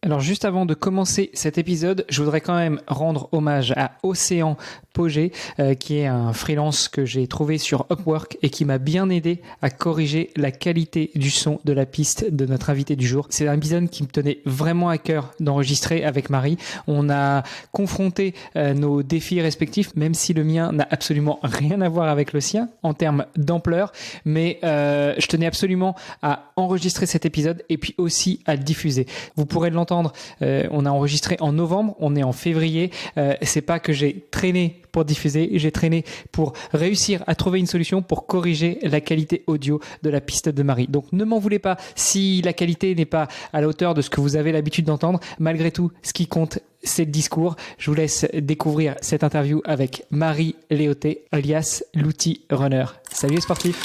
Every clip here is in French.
Alors juste avant de commencer cet épisode, je voudrais quand même rendre hommage à Océan Pogé, qui est un freelance que j'ai trouvé sur Upwork et qui m'a bien aidé à corriger la qualité du son de la piste de notre invité du jour. C'est un épisode qui me tenait vraiment à cœur d'enregistrer avec Marie. On a confronté nos défis respectifs, même si le mien n'a absolument rien à voir avec le sien en termes d'ampleur, mais je tenais absolument à enregistrer cet épisode et puis aussi à le diffuser. Vous pourrez l'entendre. On a enregistré en novembre, on est en février. C'est pas que j'ai traîné pour diffuser, j'ai traîné pour réussir à trouver une solution pour corriger la qualité audio de la piste de Marie. Donc ne m'en voulez pas si la qualité n'est pas à la hauteur de ce que vous avez l'habitude d'entendre. Malgré tout, ce qui compte, c'est le discours. Je vous laisse découvrir cette interview avec Marie Léoté, alias l'outil runner. Salut les sportifs!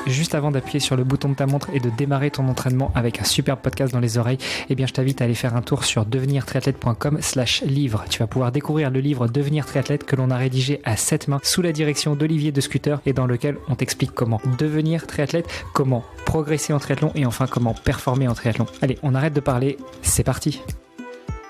Juste avant d'appuyer sur le bouton de ta montre et de démarrer ton entraînement avec un superbe podcast dans les oreilles, eh bien, je t'invite à aller faire un tour sur devenirtriathlète.com/livre. Tu vas pouvoir découvrir le livre Devenir triathlète que l'on a rédigé à 7 mains sous la direction d'Olivier de Scooter et dans lequel on t'explique comment devenir triathlète, comment progresser en triathlon et enfin comment performer en triathlon. Allez, on arrête de parler, c'est parti!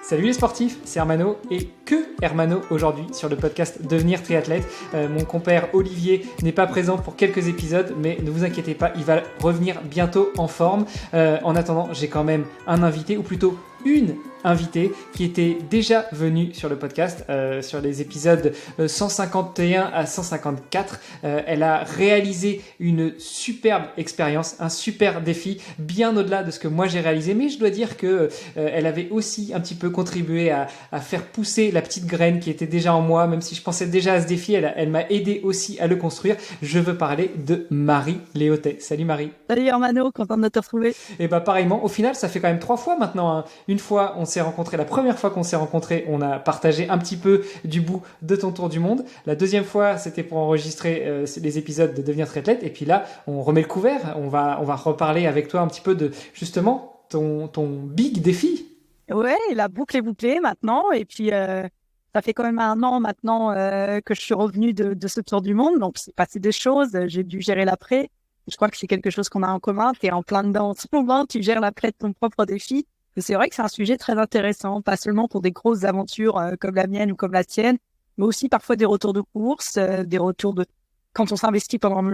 Salut les sportifs, c'est Hermano et que Hermano aujourd'hui sur le podcast Devenir triathlète. Mon compère Olivier n'est pas présent pour quelques épisodes, mais ne vous inquiétez pas, il va revenir bientôt en forme. En attendant, j'ai quand même un invité, ou plutôt une invitée qui était déjà venue sur le podcast sur les épisodes 151 à 154. Elle a réalisé une superbe expérience, un super défi, bien au-delà de ce que moi j'ai réalisé, mais je dois dire que elle avait aussi un petit peu contribué à faire pousser la petite graine qui était déjà en moi, même si je pensais déjà à ce défi, elle m'a aidé aussi à le construire. Je veux parler de Marie Léoté. Salut Marie. Salut Hermano, content de te retrouver. Et bah pareillement, au final ça fait quand même 3 fois maintenant, hein. Une fois on s'est rencontrés, la première fois qu'on s'est rencontrés, on a partagé un petit peu du bout de ton tour du monde. La deuxième fois, c'était pour enregistrer les épisodes de Devenir triathlète. Et puis là, on remet le couvert. On va reparler avec toi un petit peu de justement ton big défi. Ouais, la boucle est bouclée maintenant. Et puis, ça fait quand même 1 an maintenant que je suis revenue de ce tour du monde. Donc, c'est passé des choses. J'ai dû gérer l'après. Je crois que c'est quelque chose qu'on a en commun. Tu es en plein dedans en ce moment. Tu gères l'après de ton propre défi. Et c'est vrai que c'est un sujet très intéressant, pas seulement pour des grosses aventures comme la mienne ou comme la tienne, mais aussi parfois des retours de course, des retours de quand on s'investit pendant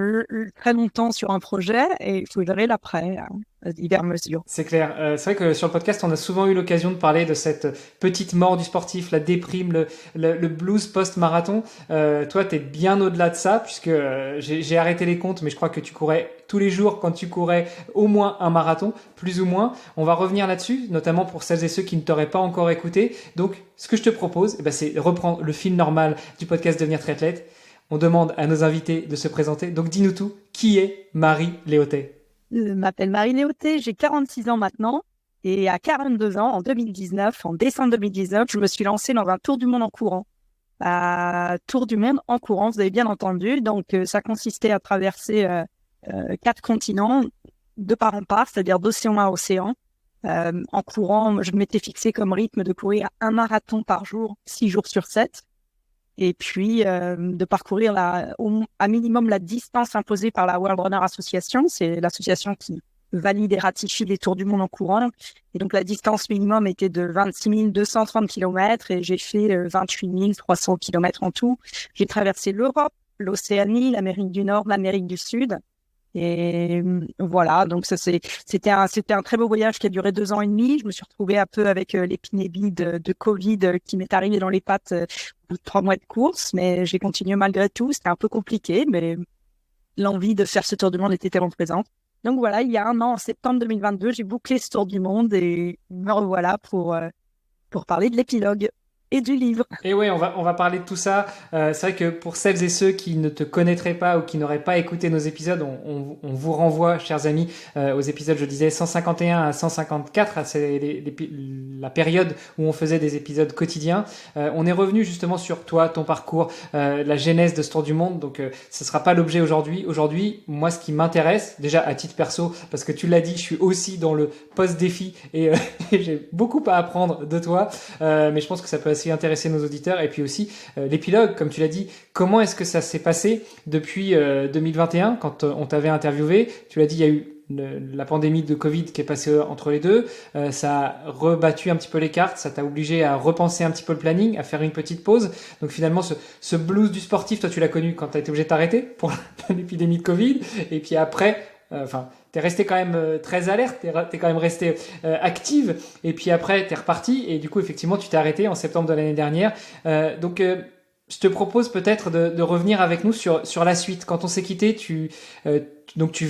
très longtemps sur un projet et il faut gérer l'après, divers mesures. C'est clair. C'est vrai que sur le podcast, on a souvent eu l'occasion de parler de cette petite mort du sportif, la déprime, le blues post-marathon. Toi, t'es bien au-delà de ça, puisque j'ai arrêté les comptes, mais je crois que tu courais tous les jours quand tu courais au moins un marathon, plus ou moins. On va revenir là-dessus, notamment pour celles et ceux qui ne t'auraient pas encore écouté. Donc, ce que je te propose, c'est de reprendre le fil normal du podcast Devenir triathlète. On demande à nos invités de se présenter. Donc, dis-nous tout. Qui est Marie Léoté ? Je m'appelle Marie Léoté, j'ai 46 ans maintenant. Et à 42 ans, en décembre 2019, je me suis lancée dans un tour du monde en courant. Tour du monde en courant, vous avez bien entendu. Donc, ça consistait à traverser 4 continents, de part en part, c'est-à-dire d'océan à océan. En courant, je m'étais fixé comme rythme de courir 1 marathon par jour, 6 jours sur 7. Et puis de parcourir à minimum la distance imposée par la World Runner Association. C'est l'association qui valide et ratifie les tours du monde en courant. Et donc la distance minimum était de 26 230 km et j'ai fait 28 300 km en tout. J'ai traversé l'Europe, l'Océanie, l'Amérique du Nord, l'Amérique du Sud. Et voilà, donc ça c'était un très beau voyage qui a duré 2 ans et demi. Je me suis retrouvée un peu avec l'épidémie de Covid qui m'est arrivée dans les pattes au bout de 3 mois de course, mais j'ai continué malgré tout. C'était un peu compliqué, mais l'envie de faire ce tour du monde était tellement présente. Donc voilà, il y a 1 an, en septembre 2022, j'ai bouclé ce tour du monde et me revoilà pour parler de l'épilogue et du livre. Et ouais, on va parler de tout ça. C'est vrai que pour celles et ceux qui ne te connaîtraient pas ou qui n'auraient pas écouté nos épisodes, on vous renvoie, chers amis, aux épisodes, je disais, 151 à 154. C'est la période où on faisait des épisodes quotidiens. On est revenu justement sur toi, ton parcours, la genèse de ce tour du monde. Donc, ce sera pas l'objet aujourd'hui. Aujourd'hui, moi, ce qui m'intéresse, déjà à titre perso, parce que tu l'as dit, je suis aussi dans le post-défi et j'ai beaucoup à apprendre de toi. Mais je pense que ça peut aussi intéresser nos auditeurs. Et puis aussi l'épilogue, comme tu l'as dit, comment est-ce que ça s'est passé depuis 2021 quand on t'avait interviewé? Tu l'as dit, il y a eu la pandémie de Covid qui est passée entre les deux, ça a rebattu un petit peu les cartes, ça t'a obligé à repenser un petit peu le planning, à faire une petite pause. Donc finalement, ce blues du sportif, toi tu l'as connu quand tu as été obligé de t'arrêter pour l'épidémie de Covid, et puis après, t'es resté quand même très alerte, t'es quand même resté active, et puis après t'es reparti, et du coup effectivement tu t'es arrêté en septembre de l'année dernière. Donc je te propose peut-être de revenir avec nous sur la suite. Quand on s'est quitté, donc tu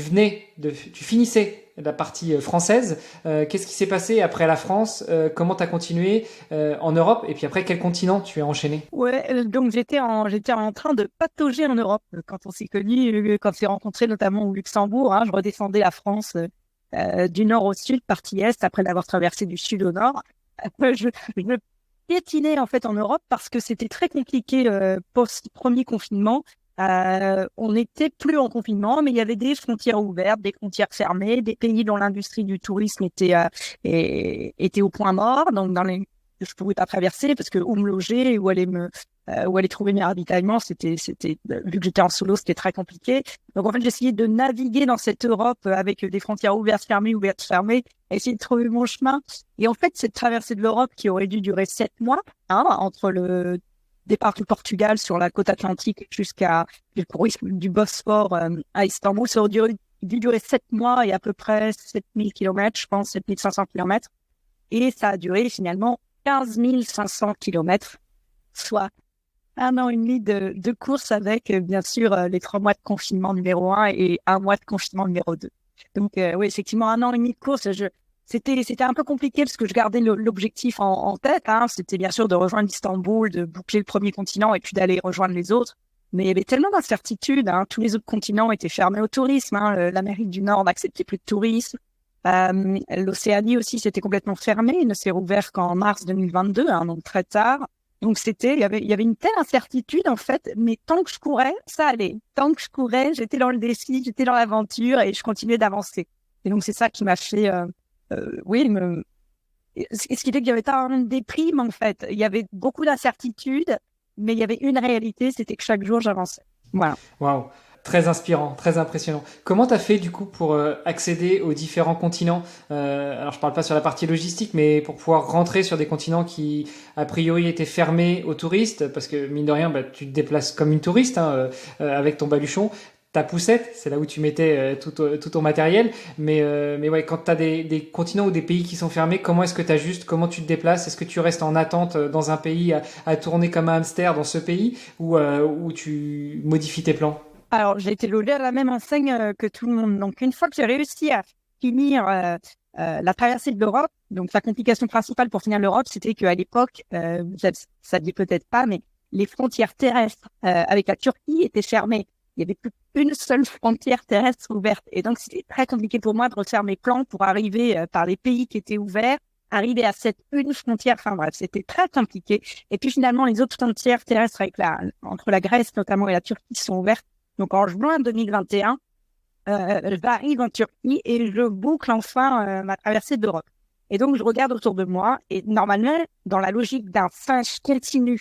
finissais la partie française. Qu'est-ce qui s'est passé après la France? Comment tu as continué en Europe? Et puis après, quel continent tu as enchaîné? Ouais, donc j'étais en train de patauger en Europe quand on s'est connus, quand on s'est rencontrés notamment au Luxembourg. Hein, je redescendais la France du nord au sud, partie est, après l'avoir traversé du sud au nord. Je piétinais en fait en Europe parce que c'était très compliqué post-premier confinement. On n'était plus en confinement, mais il y avait des frontières ouvertes, des frontières fermées, des pays dont l'industrie du tourisme était au point mort, donc dans les je pouvais pas traverser parce que où me loger, où aller trouver mes ravitaillements, vu que j'étais en solo, c'était très compliqué. Donc en fait, j'essayais de naviguer dans cette Europe avec des frontières ouvertes, fermées, essayer de trouver mon chemin. Et en fait, cette traversée de l'Europe qui aurait dû durer 7 mois, hein, entre le départ du Portugal sur la côte atlantique jusqu'à le tourisme du Bosphore à Istanbul, ça aurait dû durer 7 mois et à peu près 7000 kilomètres, je pense, 7500 kilomètres. Et ça a duré finalement 15 500 kilomètres, soit 1 an et demi de course avec, bien sûr, les 3 mois de confinement numéro 1 et 1 mois de confinement numéro 2. Donc, oui, effectivement, 1 an et demi de course, c'était un peu compliqué parce que je gardais l'objectif en tête. Hein. C'était bien sûr de rejoindre Istanbul, de boucler le premier continent et puis d'aller rejoindre les autres. Mais il y avait tellement d'incertitudes. Hein. Tous les autres continents étaient fermés au tourisme. Hein. L'Amérique du Nord n'acceptait plus de tourisme. L'Océanie aussi, c'était complètement fermé. Il ne s'est rouvert qu'en mars 2022, hein, donc très tard. Donc il y avait une telle incertitude en fait, mais tant que je courais, ça allait. Tant que je courais, j'étais dans le défi, j'étais dans l'aventure et je continuais d'avancer. Et donc c'est ça qui m'a fait, ce qui fait qu'il y avait pas une déprime en fait. Il y avait beaucoup d'incertitudes, mais il y avait une réalité, c'était que chaque jour j'avançais. Voilà. Waouh, très inspirant, très impressionnant. Comment tu as fait du coup pour accéder aux différents continents? Alors je parle pas sur la partie logistique, mais pour pouvoir rentrer sur des continents qui a priori étaient fermés aux touristes, parce que mine de rien, tu te déplaces comme une touriste hein, avec ton baluchon. Ta poussette, c'est là où tu mettais tout ton matériel. Mais ouais, quand tu as des continents ou des pays qui sont fermés, comment est-ce que tu ajustes? Comment tu te déplaces? Est-ce que tu restes en attente dans un pays à tourner comme un hamster dans ce pays ou tu modifies tes plans? Alors, j'ai été logée à la même enseigne que tout le monde. Donc, une fois que j'ai réussi à finir la traversée de l'Europe, donc la complication principale pour finir l'Europe, c'était qu'à l'époque, ça dit peut-être pas, mais les frontières terrestres avec la Turquie étaient fermées. Il y avait plus une seule frontière terrestre ouverte. Et donc, c'était très compliqué pour moi de refaire mes plans pour arriver par les pays qui étaient ouverts, arriver à cette une frontière. Enfin bref, c'était très compliqué. Et puis finalement, les autres frontières terrestres entre la Grèce notamment et la Turquie sont ouvertes. Donc en juin 2021, j'arrive en Turquie et je boucle enfin ma traversée d'Europe. Et donc, je regarde autour de moi et normalement, dans la logique d'un singe continu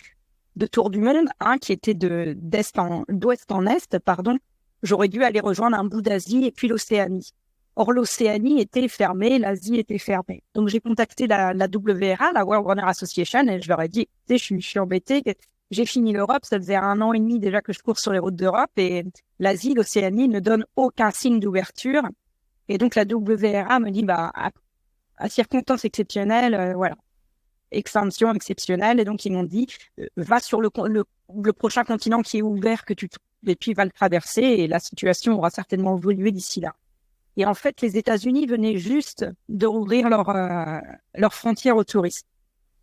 de tour du monde, hein, qui était d'ouest en est, pardon, j'aurais dû aller rejoindre un bout d'Asie et puis l'Océanie. Or, l'Océanie était fermée, l'Asie était fermée. Donc, j'ai contacté la WRA, la World Runner Association, et je leur ai dit, écoutez, je suis embêtée, j'ai fini l'Europe, ça faisait 1 an et demi déjà que je cours sur les routes d'Europe, et l'Asie, l'Océanie ne donnent aucun signe d'ouverture. Et donc, la WRA me dit, à circonstances exceptionnelles, voilà. Extension exceptionnelle, et donc ils m'ont dit va sur le prochain continent qui est ouvert que tu trouves et puis va le traverser et la situation aura certainement évolué d'ici là. Et en fait, les États-Unis venaient juste de rouvrir leurs frontières aux touristes.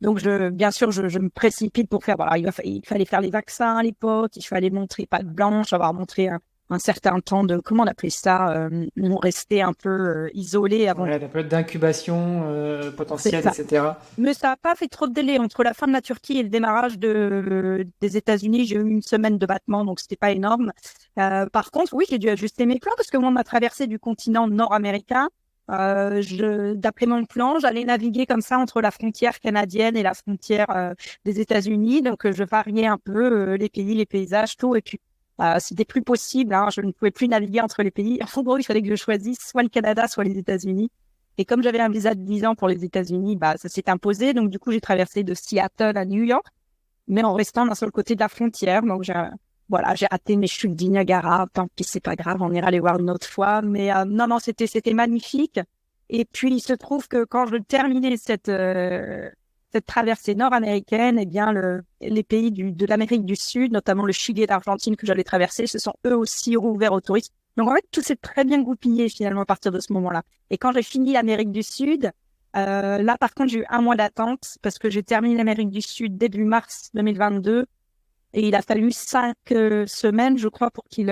Donc bien sûr, je me précipite pour faire. Voilà, il fallait faire les vaccins à l'époque, il fallait montrer patte blanche, avoir montré un certain temps de, comment on appelait ça, on restait un peu isolé avant. Voilà, la période d'incubation potentielle, etc. Mais ça n'a pas fait trop de délai. Entre la fin de la Turquie et le démarrage des États-Unis, j'ai eu 1 semaine de battement, donc c'était pas énorme. Par contre, oui, j'ai dû ajuster mes plans parce que moi, on m'a traversé du continent nord-américain. D'après mon plan, j'allais naviguer comme ça entre la frontière canadienne et la frontière des États-Unis. Donc, je variais un peu les pays, les paysages, tout. Et puis, C'était plus possible, hein, je ne pouvais plus naviguer entre les pays. En gros, il fallait que je choisisse soit le Canada, soit les États-Unis. Et comme j'avais un visa de 10 ans pour les États-Unis, ça s'est imposé. Donc, du coup, j'ai traversé de Seattle à New York, mais en restant d'un seul côté de la frontière. Donc, j'ai raté mes chutes du Niagara. Tant pis, c'est pas grave, on ira les voir une autre fois. Mais non, c'était magnifique. Et puis, il se trouve que quand je terminais cette traversée nord-américaine, eh bien, les pays de l'Amérique du Sud, notamment le Chili et l'Argentine que j'allais traverser, se sont eux aussi rouverts aux touristes. Donc, en fait, tout s'est très bien goupillé finalement à partir de ce moment-là. Et quand j'ai fini l'Amérique du Sud, là, par contre, j'ai eu un mois d'attente parce que j'ai terminé l'Amérique du Sud début mars 2022 et il a fallu 5 semaines, je crois, pour qu'ils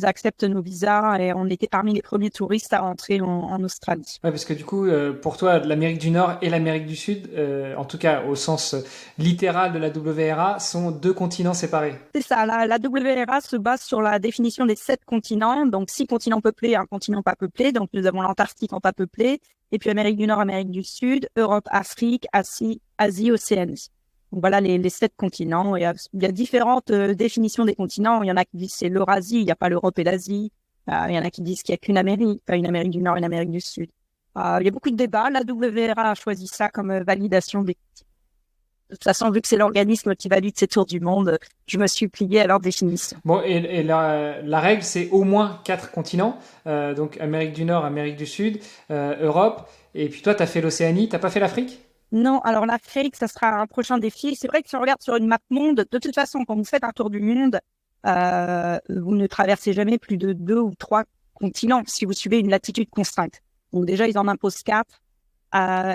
acceptent nos visas et on était parmi les premiers touristes à rentrer en Australie. Ouais, parce que du coup, pour toi, l'Amérique du Nord et l'Amérique du Sud, en tout cas au sens littéral de la WRA, sont deux continents séparés. C'est ça, la WRA se base sur la définition des 7 continents, donc 6 continents peuplés, un continent pas peuplé, donc nous avons l'Antarctique en pas peuplé, et puis Amérique du Nord, Amérique du Sud, Europe, Afrique, Asie, Océanie. Donc voilà les 7 continents. Il y a différentes définitions des continents. Il y en a qui disent c'est l'Eurasie, il n'y a pas l'Europe et l'Asie. Il y en a qui disent qu'il n'y a qu'une Amérique, une Amérique du Nord et une Amérique du Sud. Il y a beaucoup de débats. La WRA a choisi ça comme validation des continents. De toute façon, vu que c'est l'organisme qui valide ces tours du monde, je me suis pliée à leur définition. Bon, et la règle, c'est au moins 4 continents. Donc Amérique du Nord, Amérique du Sud, Europe. Et puis toi, tu as fait l'Océanie, t'as pas fait l'Afrique? Non, alors l'Afrique, ça sera un prochain défi. C'est vrai que si on regarde sur une map monde, de toute façon, quand vous faites un tour du monde, vous ne traversez jamais plus de 2 ou 3 continents si vous suivez une latitude constante. Donc déjà, ils en imposent 4.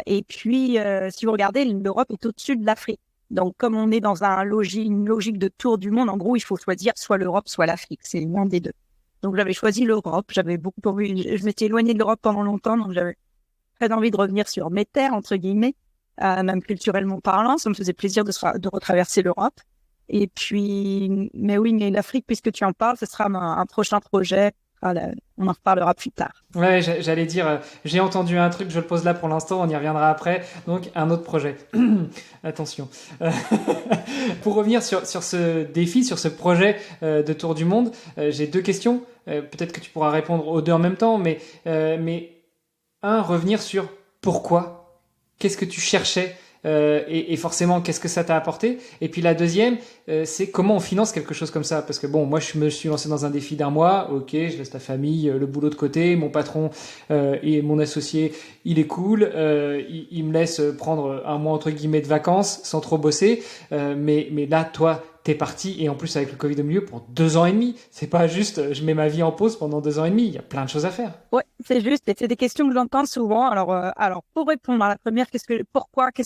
Et puis, si vous regardez, l'Europe est au-dessus de l'Afrique. Donc, comme on est dans une logique de tour du monde, en gros, il faut choisir soit l'Europe, soit l'Afrique. C'est l'un des deux. Donc, j'avais choisi l'Europe. J'avais beaucoup envie. Je m'étais éloignée de l'Europe pendant longtemps, donc j'avais très envie de revenir sur mes terres, entre guillemets, même culturellement parlant. Ça me faisait plaisir de retraverser l'Europe. Et puis, mais l'Afrique, puisque tu en parles, ce sera un prochain projet. On en reparlera plus tard. Ouais, j'allais dire, j'ai entendu un truc, je le pose là pour l'instant, on y reviendra après. Donc, un autre projet. Attention. Pour revenir sur ce défi, sur ce projet de tour du monde, j'ai 2 questions. Peut-être que tu pourras répondre aux 2 en même temps, mais revenir sur pourquoi. Qu'est-ce que tu cherchais et forcément, qu'est-ce que ça t'a apporté? Et puis la deuxième, c'est comment on finance quelque chose comme ça? Parce que bon, moi, je me suis lancé dans un défi d'1 mois. Ok, je laisse la famille, le boulot de côté. Mon patron et mon associé, il est cool. Il me laisse prendre 1 mois entre guillemets de vacances sans trop bosser. Mais là, toi, t'es parti et en plus avec le Covid au milieu pour 2 ans et demi. C'est pas juste, je mets ma vie en pause pendant 2 ans et demi. Il y a plein de choses à faire. Ouais, c'est juste. Et c'est des questions que j'entends souvent. Alors pour répondre à la première, qu'est-ce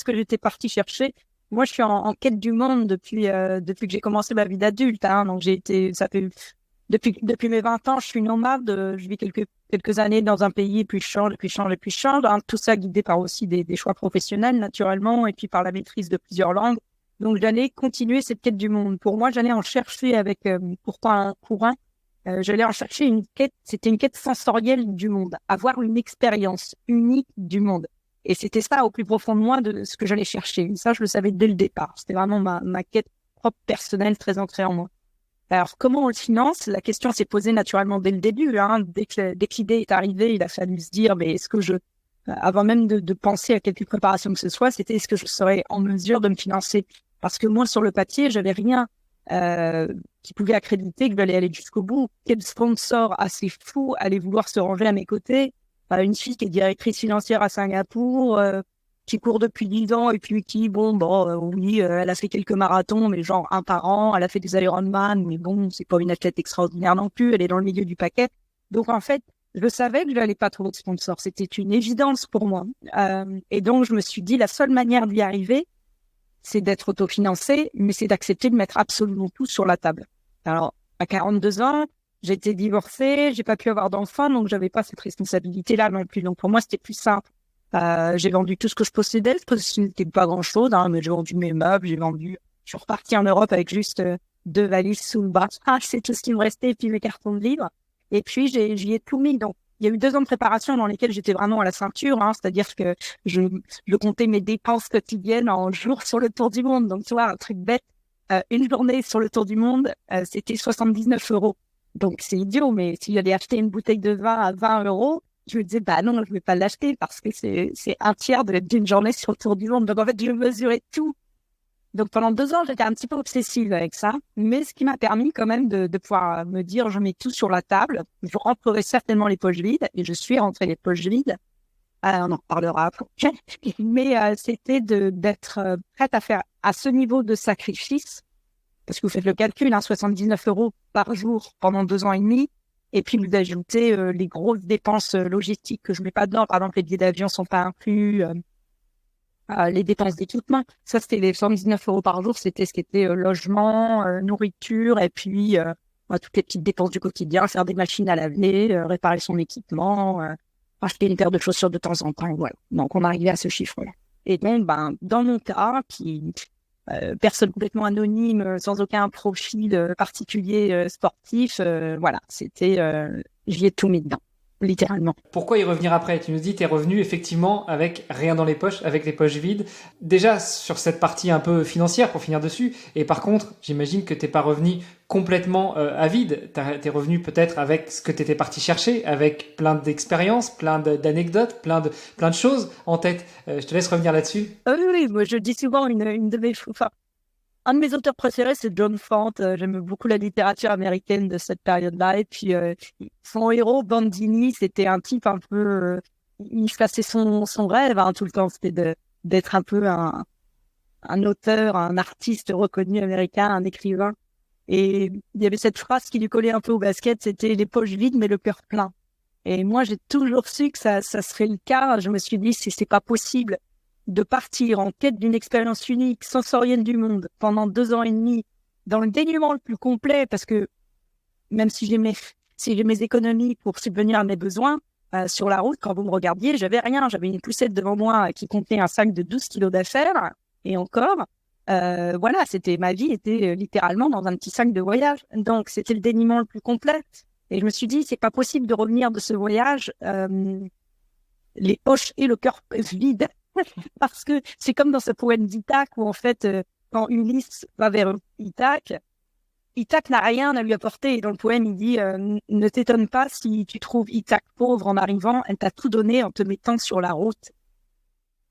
que j'étais partie chercher? Moi, je suis en quête du monde depuis que j'ai commencé ma vie d'adulte. Hein. Donc ça fait depuis mes 20 ans, je suis nomade. Je vis quelques années dans un pays, et puis je change, et puis je change, et puis je change. Hein. Tout ça guidé par aussi des choix professionnels naturellement, et puis par la maîtrise de plusieurs langues. Donc, j'allais continuer cette quête du monde. Pour moi, j'allais en chercher avec, pourtant un courant. J'allais en chercher une quête. C'était une quête sensorielle du monde. Avoir une expérience unique du monde. Et c'était ça au plus profond de moi de ce que j'allais chercher. Ça, je le savais dès le départ. C'était vraiment ma quête propre personnelle très ancrée en moi. Alors, comment on le finance? La question s'est posée naturellement dès le début. Hein. Dès que l'idée est arrivée, il a fallu se dire, mais est-ce que avant même de penser à quelque préparation que ce soit, c'était est-ce que je serais en mesure de me financer? Parce que moi, sur le papier, j'avais rien qui pouvait accréditer que j'allais aller jusqu'au bout. Quel sponsor assez fou allait vouloir se ranger à mes côtés? Une fille qui est directrice financière à Singapour, qui court depuis 10 ans et puis qui, oui, elle a fait quelques marathons, mais genre 1 par an. Elle a fait des Ironman, mais bon, c'est pas une athlète extraordinaire non plus. Elle est dans le milieu du paquet. Donc, en fait, je savais que je n'allais pas trouver de sponsor. C'était une évidence pour moi. Et donc, je me suis dit, la seule manière d'y arriver, c'est d'être autofinancé, mais c'est d'accepter de mettre absolument tout sur la table. Alors, à 42 ans, j'étais divorcée, j'ai pas pu avoir d'enfant, donc j'avais pas cette responsabilité-là non plus. Donc, pour moi, c'était plus simple. J'ai vendu tout ce que je possédais, c'était pas grand-chose, hein, mais j'ai vendu mes meubles, je suis repartie en Europe avec juste 2 valises sous le bras. C'est tout ce qui me restait, et puis mes cartons de livres. Et puis, j'y ai tout mis. Donc, il y a eu 2 ans de préparation dans lesquels j'étais vraiment à la ceinture, hein, c'est-à-dire que je comptais mes dépenses quotidiennes en jours sur le tour du monde. Donc, tu vois, un truc bête. une journée sur le tour du monde, c'était 79 euros. Donc, c'est idiot, mais si j'allais acheter une bouteille de vin à 20 euros, je me disais, bah non, je vais pas l'acheter parce que c'est un tiers d'une journée sur le tour du monde. Donc, en fait, je mesurais tout. Donc, pendant 2 ans, j'étais un petit peu obsessive avec ça. Mais ce qui m'a permis quand même de pouvoir me dire, je mets tout sur la table. Je rentrerai certainement les poches vides. Et je suis rentrée les poches vides. On en reparlera après. Mais c'était d'être prête à faire à ce niveau de sacrifice. Parce que vous faites le calcul, 79 euros par jour pendant 2 ans et demi. Et puis, vous ajoutez les grosses dépenses logistiques que je mets pas dedans. Par exemple, les billets d'avion sont pas inclus. Les dépenses d'équipement. Ça, c'était les 119 euros par jour. C'était ce qui était logement, nourriture, et puis toutes les petites dépenses du quotidien, faire des machines à laver, réparer son équipement, acheter une paire de chaussures de temps en temps. Voilà. Donc, on arrivait à ce chiffre-là. Et donc, dans mon cas, personne complètement anonyme, sans aucun profil particulier sportif, voilà, c'était, j'y ai tout mis dedans. Littéralement. Pourquoi y revenir après? Tu nous dis, t'es revenu effectivement avec rien dans les poches, avec les poches vides. Déjà, sur cette partie un peu financière, pour finir dessus. Et par contre, j'imagine que t'es pas revenu complètement à vide. T'es revenu peut-être avec ce que t'étais parti chercher, avec plein d'expériences, plein d'anecdotes, plein de choses en tête. Je te laisse revenir là-dessus. Oui, moi je dis souvent une de mes... Enfin, un de mes auteurs préférés, c'est John Fante. J'aime beaucoup la littérature américaine de cette période-là. Et puis, son héros, Bandini, c'était un type un peu... il faisait son rêve tout le temps. C'était d'être un peu un auteur, un artiste reconnu américain, un écrivain. Et il y avait cette phrase qui lui collait un peu au basket, c'était « les poches vides, mais le cœur plein ». Et moi, j'ai toujours su que ça serait le cas. Je me suis dit, si c'est pas possible de partir en quête d'une expérience unique, sensorielle du monde, pendant 2 ans et demi, dans le dénuement le plus complet, parce que même si j'ai mes économies pour subvenir à mes besoins, sur la route, quand vous me regardiez, j'avais rien. J'avais une poussette devant moi qui contenait un sac de 12 kilos d'affaires, et encore, voilà, ma vie était littéralement dans un petit sac de voyage. Donc, c'était le dénuement le plus complet. Et je me suis dit, c'est pas possible de revenir de ce voyage, les poches et le cœur vides. Parce que c'est comme dans ce poème d'Ithaque où en fait, quand Ulysse va vers Ithaque, Ithaque n'a rien à lui apporter. Et dans le poème, il dit ne t'étonne pas si tu trouves Ithaque pauvre en arrivant, elle t'a tout donné en te mettant sur la route.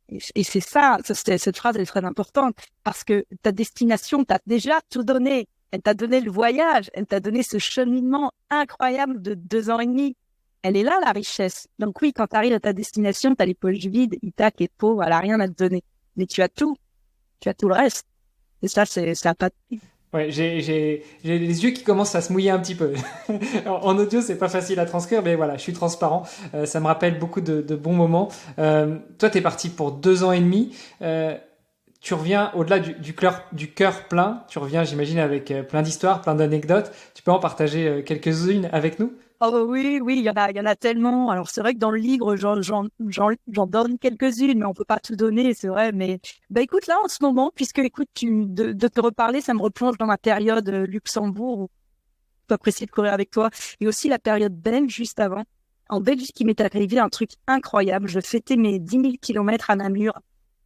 Et c'est ça, cette phrase elle est très importante parce que ta destination t'a déjà tout donné. Elle t'a donné le voyage, elle t'a donné ce cheminement incroyable de 2 ans et demi. Elle est là, la richesse. Donc oui, quand tu arrives à ta destination, tu as les poches vides, Ithaque est pauvre, elle a rien à te donner. Mais tu as tout le reste. Et ça, ça n'a pas de prix. Ouais, j'ai les yeux qui commencent à se mouiller un petit peu. En audio, c'est pas facile à transcrire, mais voilà, je suis transparent. Ça me rappelle beaucoup de bons moments. Toi, t'es parti pour 2 ans et demi. Tu reviens au-delà du cœur plein. Tu reviens, j'imagine, avec plein d'histoires, plein d'anecdotes. Tu peux en partager quelques-unes avec nous? Oh oui, il y en a tellement. Alors c'est vrai que dans le livre, j'en donne quelques-unes, mais on peut pas tout donner, c'est vrai. Mais écoute, là en ce moment, puisque écoute, de te reparler, ça me replonge dans ma période Luxembourg, où je peux apprécier de courir avec toi, et aussi la période belge juste avant. En Belgique, il m'est arrivé un truc incroyable. Je fêtais mes 10 000 kilomètres à Namur,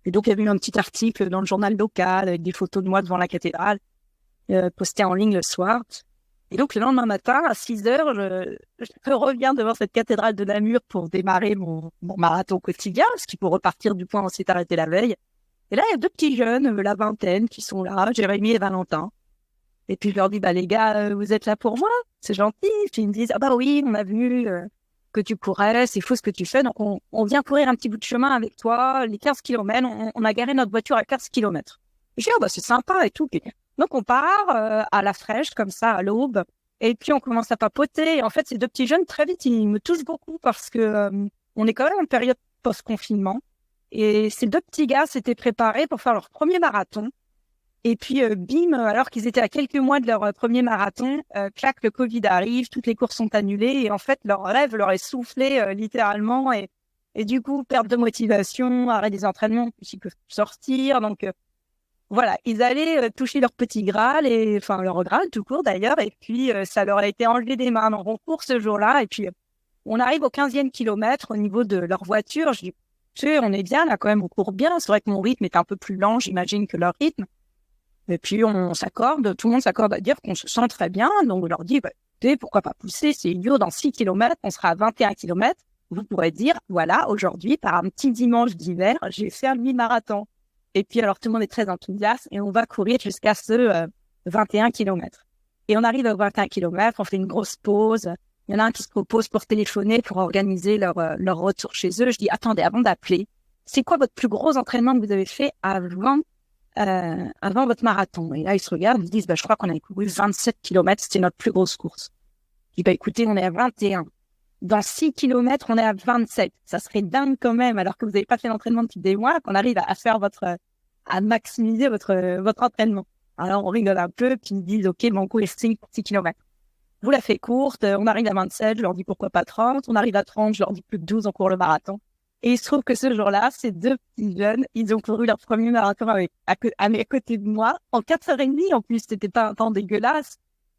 et donc il y avait eu un petit article dans le journal local avec des photos de moi devant la cathédrale, posté en ligne le soir. Et donc, le lendemain matin, à 6 heures, je reviens devant cette cathédrale de Namur pour démarrer mon marathon quotidien, parce qu'il faut repartir du point où on s'est arrêté la veille. Et là, il y a 2 petits jeunes, la vingtaine, qui sont là, Jérémy et Valentin. Et puis, je leur dis, les gars, vous êtes là pour moi? C'est gentil. Puis, ils me disent, oui, on a vu que tu courais, c'est fou ce que tu fais. Donc, on vient courir un petit bout de chemin avec toi, les 15 kilomètres. On a garé notre voiture à 15 kilomètres. Je dis, c'est sympa et tout. Donc, on part à la fraîche, comme ça, à l'aube. Et puis, on commence à papoter. Et en fait, ces 2 petits jeunes, très vite, ils me touchent beaucoup parce que on est quand même en période post-confinement. Et ces 2 petits gars s'étaient préparés pour faire leur premier marathon. Et puis, bim, alors qu'ils étaient à quelques mois de leur premier marathon, clac, le Covid arrive, toutes les courses sont annulées. Et en fait, leur rêve leur est soufflé littéralement. Et du coup, perte de motivation, arrêt des entraînements, ils peuvent sortir. Donc, voilà, ils allaient toucher leur petit Graal, leur Graal tout court d'ailleurs, et puis ça leur a été enlevé des mains. Donc on court ce jour-là, et puis on arrive au 15e kilomètre au niveau de leur voiture. Je dis, tu sais, on est bien là quand même, on court bien. C'est vrai que mon rythme est un peu plus lent, j'imagine, que leur rythme. Et puis, on s'accorde, tout le monde s'accorde à dire qu'on se sent très bien. Donc, je leur dis, bah, écoutez, pourquoi pas pousser? C'est idiot, dans 6 kilomètres, on sera à 21 kilomètres. Vous pourrez dire, voilà, aujourd'hui, par un petit dimanche d'hiver, j'ai fait un demi-marathon. Et puis, alors, tout le monde est très enthousiaste et on va courir jusqu'à ce 21 kilomètres. Et on arrive à 21 kilomètres, on fait une grosse pause. Il y en a un qui se propose pour téléphoner, pour organiser leur retour chez eux. Je dis, attendez, avant d'appeler, c'est quoi votre plus gros entraînement que vous avez fait avant votre marathon? Et là, ils se regardent, ils se disent, bah, je crois qu'on a couru 27 kilomètres, c'était notre plus grosse course. Je dis, bah, écoutez, on est à 21. Dans 6 kilomètres, on est à 27. Ça serait dingue quand même, alors que vous n'avez pas fait d'entraînement depuis des mois, qu'on arrive à faire à maximiser votre entraînement. Alors, on rigole un peu, puis ils me disent, OK, bon, on court 6 kilomètres. Je vous la fais courte, on arrive à 27, je leur dis pourquoi pas 30, on arrive à 30, je leur dis plus de 12, on court le marathon. Et il se trouve que ce jour-là, ces deux petits jeunes, ils ont couru leur premier marathon à côté de moi, en 4h30 en plus, c'était pas un temps dégueulasse.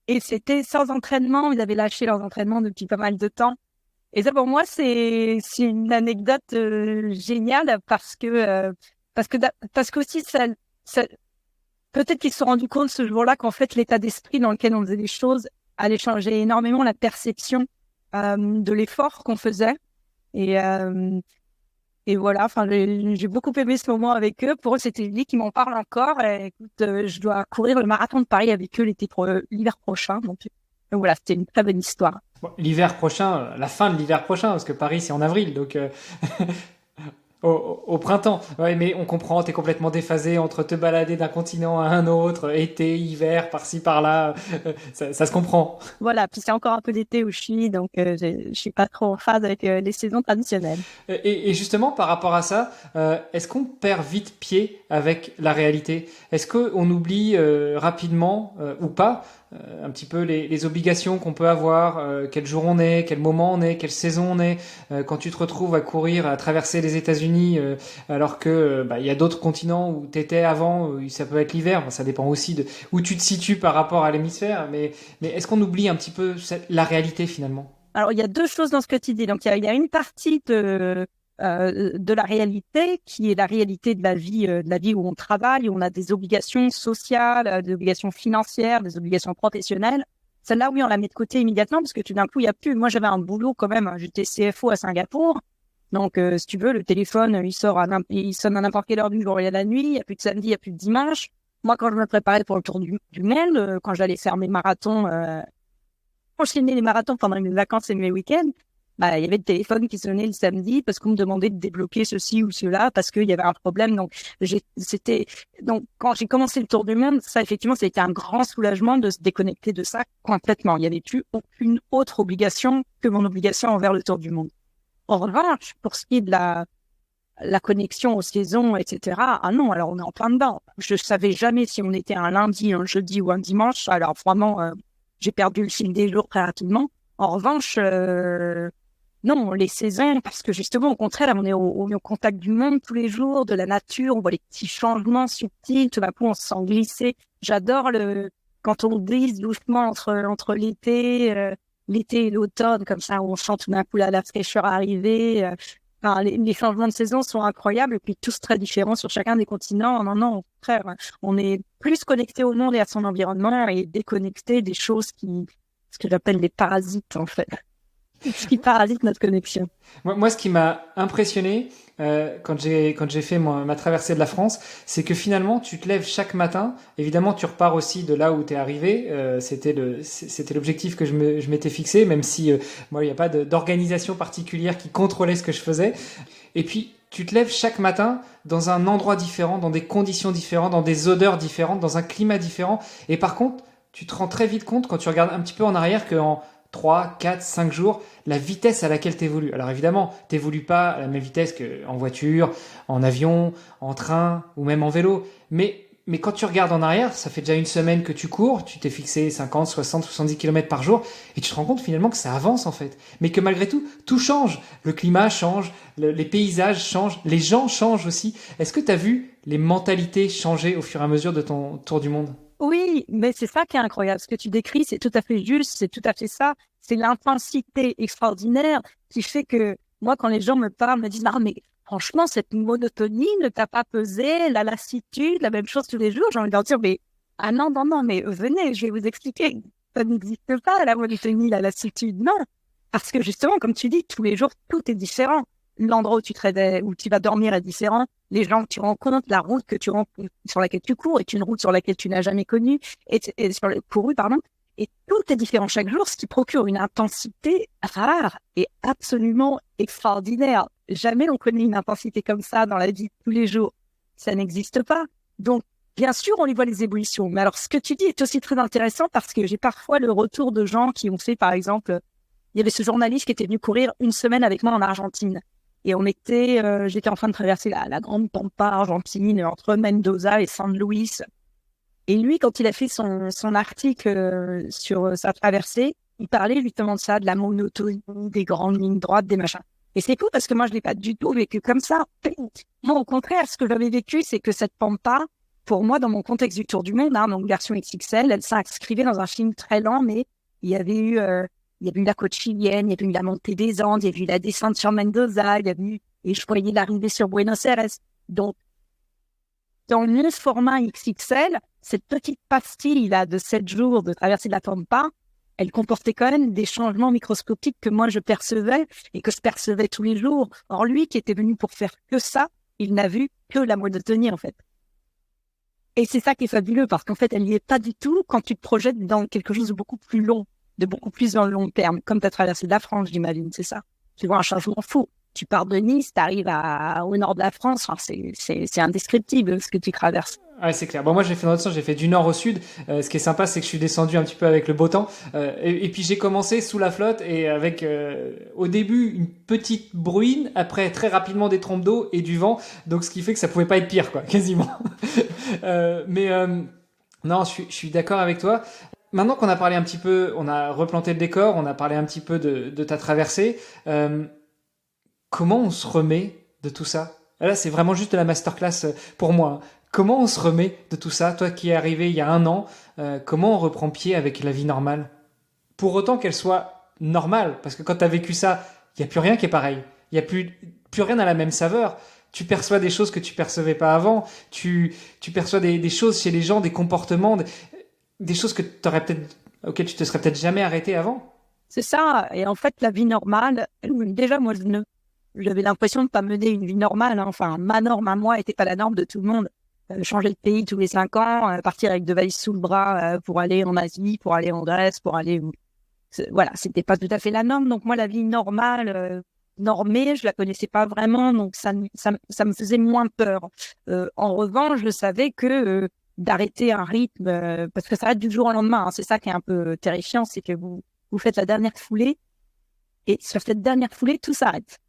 Et c'était sans entraînement, ils avaient lâché leurs entraînements depuis pas mal de temps. Et ça, pour moi, c'est une anecdote géniale parce que aussi, ça peut-être qu'ils se sont rendus compte ce jour-là qu'en fait, l'état d'esprit dans lequel on faisait les choses allait changer énormément la perception de l'effort qu'on faisait. Et voilà, enfin, j'ai beaucoup aimé ce moment avec eux. Pour eux, c'était lui qui m'en parle encore. Et, écoute, je dois courir le marathon de Paris avec eux l'hiver prochain. Donc voilà, c'était une très bonne histoire. Bon, l'hiver prochain, la fin de l'hiver prochain, parce que Paris c'est en avril, donc au printemps. Ouais, mais on comprend, t'es complètement déphasé entre te balader d'un continent à un autre, été, hiver, par-ci, par-là, ça se comprend. Voilà, puis c'est encore un peu d'été où je suis, donc je suis pas trop en phase avec les saisons traditionnelles. Et justement, par rapport à ça, est-ce qu'on perd vite pied avec la réalité? Est-ce qu'on oublie rapidement ou pas un petit peu les obligations qu'on peut avoir, quel jour on est, quel moment on est, quelle saison on est, quand tu te retrouves à courir, à traverser les États-Unis, alors que il y a d'autres continents où tu étais avant, ça peut être l'hiver, ça dépend aussi de où tu te situes par rapport à l'hémisphère, mais est-ce qu'on oublie un petit peu la réalité finalement? Alors, il y a deux choses dans ce que tu dis. Donc, il y a une partie de la réalité qui est la réalité de la vie où on travaille, où on a des obligations sociales, des obligations financières, des obligations professionnelles. Celle-là, oui, on la met de côté immédiatement parce que tout d'un coup, il y a plus. Moi, j'avais un boulot quand même. J'étais CFO à Singapour. Donc, si tu veux, le téléphone, il sonne à n'importe quelle heure du jour et de la nuit. Il n'y a plus de samedi, il n'y a plus de dimanche. Moi, quand je me préparais pour le tour du Maine, quand j'allais faire mes marathons, enchaîner les marathons pendant mes vacances et mes week-ends, il y avait le téléphone qui sonnait le samedi parce qu'on me demandait de débloquer ceci ou cela parce qu'il y avait un problème. Donc, quand j'ai commencé le tour du monde, ça, effectivement, ça a été un grand soulagement de se déconnecter de ça complètement. Il n'y avait plus aucune autre obligation que mon obligation envers le tour du monde. En revanche, pour ce qui est de la connexion aux saisons, etc. Ah non, alors on est en plein dedans. Je savais jamais si on était un lundi, un jeudi ou un dimanche. Alors vraiment, j'ai perdu le fil des jours très rapidement. En revanche, non, les saisons, parce que justement, au contraire, on est au contact du monde tous les jours, de la nature, on voit les petits changements subtils, tout d'un coup, on se sent glisser. J'adore quand on glisse doucement entre l'été et l'automne, comme ça, où on sent tout d'un coup la fraîcheur arriver. Enfin, les changements de saison sont incroyables et puis tous très différents sur chacun des continents. Non, non, au contraire, on est plus connecté au monde et à son environnement et déconnecté des choses ce que j'appelle les parasites, en fait. Ce qui parasite notre connexion. Moi, ce qui m'a impressionné quand j'ai fait ma traversée de la France, c'est que finalement, tu te lèves chaque matin. Évidemment, tu repars aussi de là où tu es arrivé. C'était l'objectif que je m'étais fixé, même si moi, il n'y a pas d'organisation particulière qui contrôlait ce que je faisais. Et puis, tu te lèves chaque matin dans un endroit différent, dans des conditions différentes, dans des odeurs différentes, dans un climat différent. Et par contre, tu te rends très vite compte quand tu regardes un petit peu en arrière qu'en 3, 4, 5 jours, la vitesse à laquelle tu évolues. Alors évidemment, tu n'évolues pas à la même vitesse qu'en voiture, en avion, en train ou même en vélo. Mais quand tu regardes en arrière, ça fait déjà une semaine que tu cours, tu t'es fixé 50, 60, 70 km par jour et tu te rends compte finalement que ça avance en fait. Mais que malgré tout, tout change. Le climat change, les paysages changent, les gens changent aussi. Est-ce que tu as vu les mentalités changer au fur et à mesure de ton tour du monde ? Oui, mais c'est ça qui est incroyable. Ce que tu décris, c'est tout à fait juste, c'est tout à fait ça. C'est l'intensité extraordinaire qui fait que moi, quand les gens me parlent, me disent, non, mais franchement, cette monotonie ne t'a pas pesé, la lassitude, la même chose tous les jours. J'ai envie de leur dire, mais Ah non, non, non, mais venez, je vais vous expliquer. Ça n'existe pas, la monotonie, la lassitude, non. Parce que justement, comme tu dis, tous les jours, tout est différent. L'endroit où tu te réveilles, où tu vas dormir est différent. Les gens que tu rencontres, la route que tu rencontres, sur laquelle tu cours, est une route sur laquelle tu n'as jamais connue, couru, pardon. Et tout est différent chaque jour, ce qui procure une intensité rare et absolument extraordinaire. Jamais on connaît une intensité comme ça dans la vie de tous les jours. Ça n'existe pas. Donc, bien sûr, on y voit les ébullitions. Mais alors, ce que tu dis est aussi très intéressant parce que j'ai parfois le retour de gens qui ont fait, par exemple, il y avait ce journaliste qui était venu courir une semaine avec moi en Argentine. Et j'étais en train de traverser la grande pampa argentine entre Mendoza et San Luis. Et lui, quand il a fait son article sur sa traversée, il parlait justement de ça, de la monotonie, des grandes lignes droites, des machins. Et c'est cool parce que moi, je l'ai pas du tout vécu comme ça. Moi, au contraire, ce que j'avais vécu, c'est que cette pampa, pour moi, dans mon contexte du Tour du Monde, donc version XXL, elle s'inscrivait dans un film très lent, mais il y avait eu la côte chilienne, il y avait eu la montée des Andes, il y avait eu la descente sur Mendoza, et je voyais l'arrivée sur Buenos Aires. Donc, dans le format XXL, cette petite pastille là de 7 jours de traversée de la Pampa, elle comportait quand même des changements microscopiques que moi je percevais et que je percevais tous les jours. Or lui qui était venu pour faire que ça, il n'a vu que la monotonie en fait. Et c'est ça qui est fabuleux parce qu'en fait elle n'y est pas du tout quand tu te projettes dans quelque chose de beaucoup plus long, de beaucoup plus dans le long terme, comme tu as traversé de la France, j'imagine, c'est ça. Tu vois un changement fou. Tu pars de Nice, tu arrives au nord de la France, enfin, c'est indescriptible ce que tu traverses. Ouais, c'est clair. Bon, moi, j'ai fait dans l'autre sens, j'ai fait du nord au sud. Ce qui est sympa, c'est que je suis descendu un petit peu avec le beau temps. Et puis, j'ai commencé sous la flotte et avec, au début, une petite bruine, après, très rapidement, des trompes d'eau et du vent. Donc, ce qui fait que ça pouvait pas être pire, quoi, quasiment. Non, je suis d'accord avec toi. Maintenant qu'on a parlé un petit peu, on a replanté le décor, on a parlé un petit peu de ta traversée. Comment on se remet de tout ça? Là, c'est vraiment juste de la masterclass pour moi, hein. Comment on se remet de tout ça? Toi qui es arrivé il y a un an, comment on reprend pied avec la vie normale? Pour autant qu'elle soit normale, parce que quand tu as vécu ça, il n'y a plus rien qui est pareil. Il n'y a plus rien à la même saveur. Tu perçois des choses que tu percevais pas avant. Tu perçois des choses chez les gens, des comportements, des choses que auxquelles tu te serais peut-être jamais arrêté avant. C'est ça. Et en fait, la vie normale, déjà, moi, j'avais l'impression de pas mener une vie normale, hein. Enfin, ma norme à moi était pas la norme de tout le monde. Changer de pays tous les 5 ans, partir avec 2 valises sous le bras pour aller en Asie, pour aller en Grèce, voilà, c'était pas tout à fait la norme. Donc moi, la vie normale, normée, je la connaissais pas vraiment, donc ça me faisait moins peur. En revanche, je savais que d'arrêter un rythme, parce que ça arrête du jour au lendemain, hein, c'est ça qui est un peu terrifiant, c'est que vous faites la dernière foulée, et sur cette dernière foulée, tout s'arrête.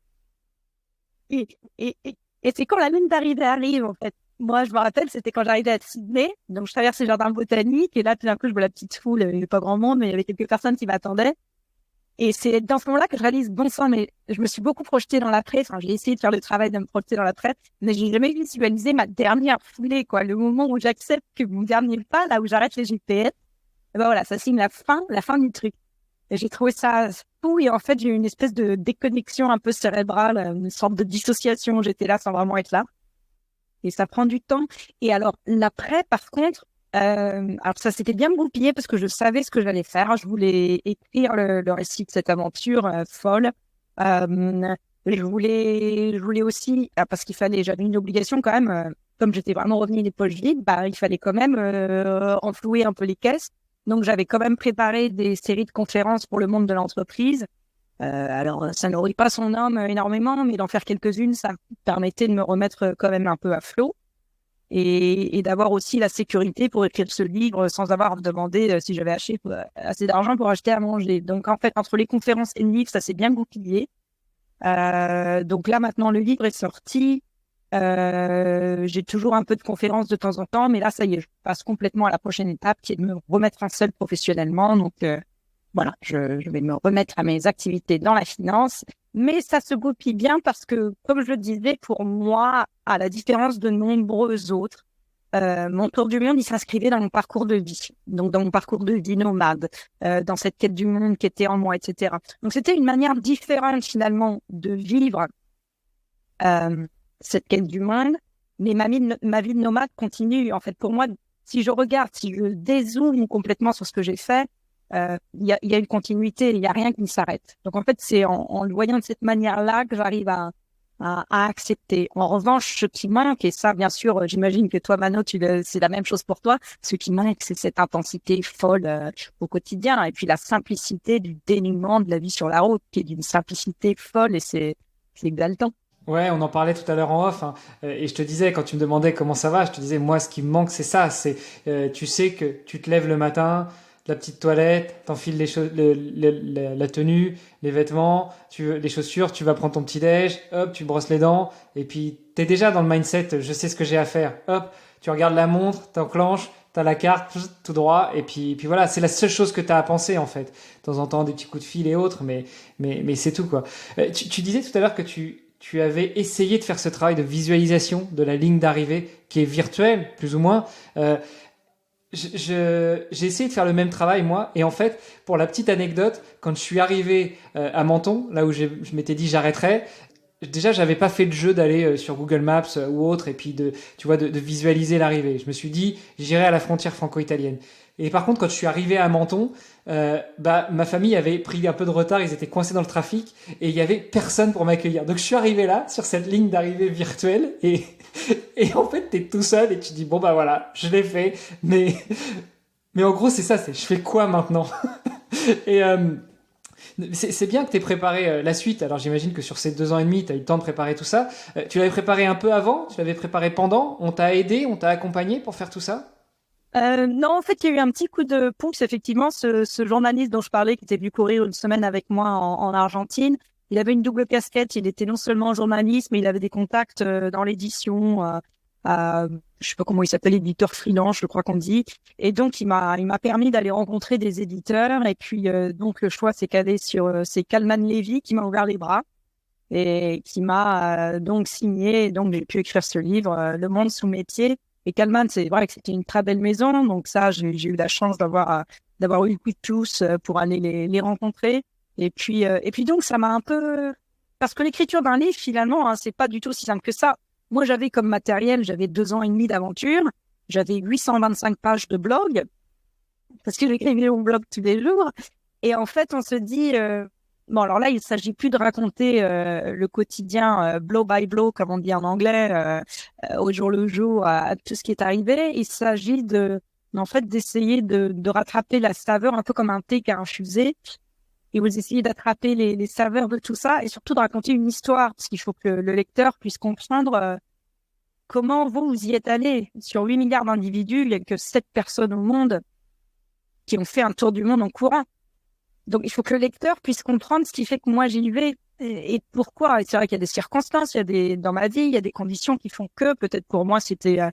Et, et, et, et c'est quand la ligne d'arrivée arrive, en fait. Moi, je me rappelle, c'était quand j'arrivais à Sydney. Donc, je traverse les jardins botaniques. Et là, tout d'un coup, je vois la petite foule. Il n'y avait pas grand monde, mais il y avait quelques personnes qui m'attendaient. Et c'est dans ce moment-là que je réalise, bon sang, mais je me suis beaucoup projetée dans l'après. Enfin, j'ai essayé de faire le travail de me projeter dans l'après, mais j'ai jamais visualisé ma dernière foulée, quoi. Le moment où j'accepte que mon dernier pas, là où j'arrête les GPS, et ben voilà, ça signe la fin du truc. Et j'ai trouvé ça fou. Et en fait, j'ai eu une espèce de déconnexion un peu cérébrale, une sorte de dissociation. J'étais là sans vraiment être là. Et ça prend du temps. Et alors, l'après, par contre, alors ça s'était bien goupillé parce que je savais ce que j'allais faire. Je voulais écrire le récit de cette aventure folle. Je voulais aussi, parce qu'il fallait, j'avais une obligation quand même, comme j'étais vraiment revenue les poches vides, bah, il fallait quand même enflouer un peu les caisses. Donc, j'avais quand même préparé des séries de conférences pour le monde de l'entreprise. Alors, ça nourrit pas son âme énormément, mais d'en faire quelques-unes, ça me permettait de me remettre quand même un peu à flot et d'avoir aussi la sécurité pour écrire ce livre sans avoir demandé si j'avais assez d'argent pour acheter à manger. Donc, en fait, entre les conférences et le livre, ça s'est bien goupillé. Donc là, maintenant, le livre est sorti. J'ai toujours un peu de conférences de temps en temps, mais là, ça y est, je passe complètement à la prochaine étape qui est de me remettre un seul professionnellement. Donc, voilà, je vais me remettre à mes activités dans la finance, mais ça se goupille bien parce que, comme je le disais, pour moi, à la différence de nombreux autres, mon tour du monde, il s'inscrivait dans mon parcours de vie, donc dans mon parcours de vie nomade, dans cette quête du monde qui était en moi, etc. Donc c'était une manière différente finalement de vivre cette quête du monde, mais ma vie de nomade continue. En fait, pour moi, si je dézoome complètement sur ce que j'ai fait, il y a une continuité, il y a rien qui s'arrête. Donc en fait, c'est en le voyant de cette manière-là que j'arrive à accepter. En revanche, ce qui manque, et ça, bien sûr, j'imagine que toi, Mano, c'est la même chose pour toi, ce qui manque, c'est cette intensité folle au quotidien, et puis la simplicité du dénuement de la vie sur la route, qui est d'une simplicité folle, et c'est exaltant. Ouais, on en parlait tout à l'heure en off, hein, et je te disais, quand tu me demandais comment ça va, je te disais, moi, ce qui me manque, c'est ça, tu sais que tu te lèves le matin, la petite toilette, t'enfiles la tenue, les vêtements, les chaussures, tu vas prendre ton petit déj, hop, tu brosses les dents, et puis t'es déjà dans le mindset, je sais ce que j'ai à faire, hop, tu regardes la montre, t'enclenches, t'as la carte, tout droit, et puis voilà, c'est la seule chose que t'as à penser, en fait. De temps en temps, des petits coups de fil et autres, mais c'est tout, quoi. Tu disais tout à l'heure que tu avais essayé de faire ce travail de visualisation de la ligne d'arrivée qui est virtuelle, plus ou moins. J'ai essayé de faire le même travail, moi. Et en fait, pour la petite anecdote, quand je suis arrivé à Menton, là où je m'étais dit j'arrêterais, déjà, j'avais pas fait le jeu d'aller sur Google Maps ou autre, et puis de visualiser l'arrivée. Je me suis dit, j'irai à la frontière franco-italienne. Et par contre, quand je suis arrivé à Menton, ma famille avait pris un peu de retard, ils étaient coincés dans le trafic, et il y avait personne pour m'accueillir. Donc je suis arrivé là, sur cette ligne d'arrivée virtuelle, et en fait, t'es tout seul, et tu dis, bon bah voilà, je l'ai fait, mais en gros, c'est ça, je fais quoi maintenant? Et c'est bien que tu aies préparé la suite. Alors j'imagine que sur ces 2 ans et demi, tu as eu le temps de préparer tout ça. Tu l'avais préparé un peu avant? Tu l'avais préparé pendant? On t'a aidé? On t'a accompagné pour faire tout ça? Non, en fait, il y a eu un petit coup de pouce, effectivement, ce journaliste dont je parlais, qui était venu courir une semaine avec moi en Argentine. Il avait une double casquette. Il était non seulement journaliste, mais il avait des contacts dans l'édition, je sais pas comment il s'appelle, éditeur freelance, je crois qu'on dit. Et donc, il m'a permis d'aller rencontrer des éditeurs. Et puis, donc, le choix s'est calé sur, c'est Kalman Levy qui m'a ouvert les bras et qui m'a donc signé. Et donc, j'ai pu écrire ce livre, Le Monde sous métier. Et Kalman, c'est vrai que c'était une très belle maison. Donc ça, j'ai eu la chance d'avoir eu le coup de pouce pour aller les rencontrer. Et puis donc, ça m'a un peu... Parce que l'écriture d'un livre, finalement, hein, c'est pas du tout si simple que ça. Moi, j'avais comme matériel, j'avais 2 ans et demi d'aventure. J'avais 825 pages de blog, parce que j'écrivais mon blog tous les jours. Et en fait, on se dit... Bon, alors là, il s'agit plus de raconter le quotidien blow by blow, comme on dit en anglais, au jour le jour, à tout ce qui est arrivé. Il s'agit en fait, d'essayer de rattraper la saveur, un peu comme un thé qui a infusé. Et vous essayez d'attraper les saveurs de tout ça, et surtout de raconter une histoire, parce qu'il faut que le lecteur puisse comprendre comment vous y êtes allé. Sur 8 milliards d'individus, il n'y a que 7 personnes au monde qui ont fait un tour du monde en courant. Donc, il faut que le lecteur puisse comprendre ce qui fait que moi, j'y vais et pourquoi. Et c'est vrai qu'il y a des circonstances, dans ma vie, il y a des conditions qui font que, peut-être pour moi, ça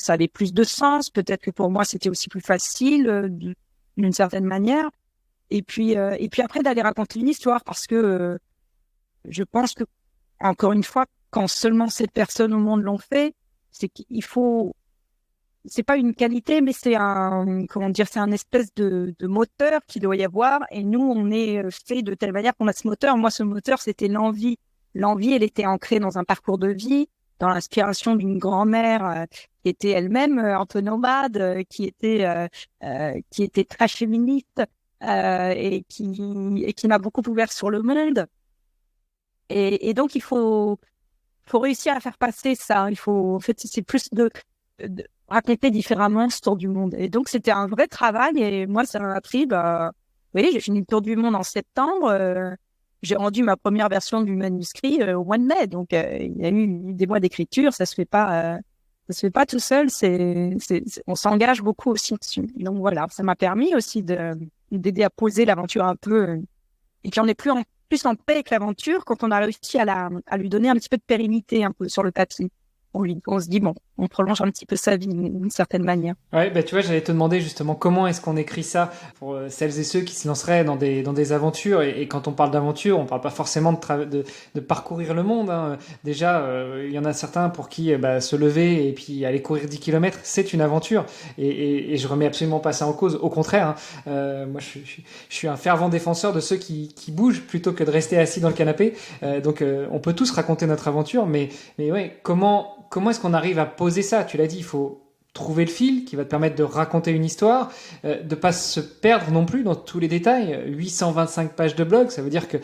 avait plus de sens. Peut-être que pour moi, c'était aussi plus facile, d'une certaine manière. Et puis après, d'aller raconter une histoire, parce que je pense que, encore une fois, quand seulement 7 personnes au monde l'ont fait, c'est qu'il faut... C'est pas une qualité, mais c'est c'est un espèce de moteur qu'il doit y avoir. Et nous, on est fait de telle manière qu'on a ce moteur. Moi, ce moteur, c'était l'envie. L'envie, elle était ancrée dans un parcours de vie, dans l'inspiration d'une grand-mère qui était elle-même un peu nomade, qui était très féministe et qui m'a beaucoup ouvert sur le monde. Et donc, il faut réussir à faire passer ça. En fait, c'est plus de raconter différemment ce tour du monde. Et donc, c'était un vrai travail. Et moi, ça m'a pris, oui, j'ai fini le tour du monde en septembre. J'ai rendu ma première version du manuscrit au mois de mai. Donc, il y a eu des mois d'écriture. Ça se fait pas tout seul. On s'engage beaucoup aussi dessus. Donc, voilà, ça m'a permis aussi d'aider à poser l'aventure un peu. Et puis, on est plus en paix avec l'aventure quand on a réussi à lui donner un petit peu de pérennité un peu sur le papier. On se dit, bon, on prolonge un petit peu sa vie d'une certaine manière. Ouais, tu vois, j'allais te demander justement comment est-ce qu'on écrit ça pour celles et ceux qui se lanceraient dans des aventures. Et quand on parle d'aventure, on parle pas forcément de parcourir le monde, hein. Déjà, il y en a certains pour qui se lever et puis aller courir 10 kilomètres, c'est une aventure. Et je remets absolument pas ça en cause. Au contraire, hein. Moi, je suis un fervent défenseur de ceux qui bougent plutôt que de rester assis dans le canapé. Donc, on peut tous raconter notre aventure, mais ouais, comment est-ce qu'on arrive à poser ça? Tu l'as dit, trouver le fil, qui va te permettre de raconter une histoire, de pas se perdre non plus dans tous les détails. 825 pages de blog, ça veut dire que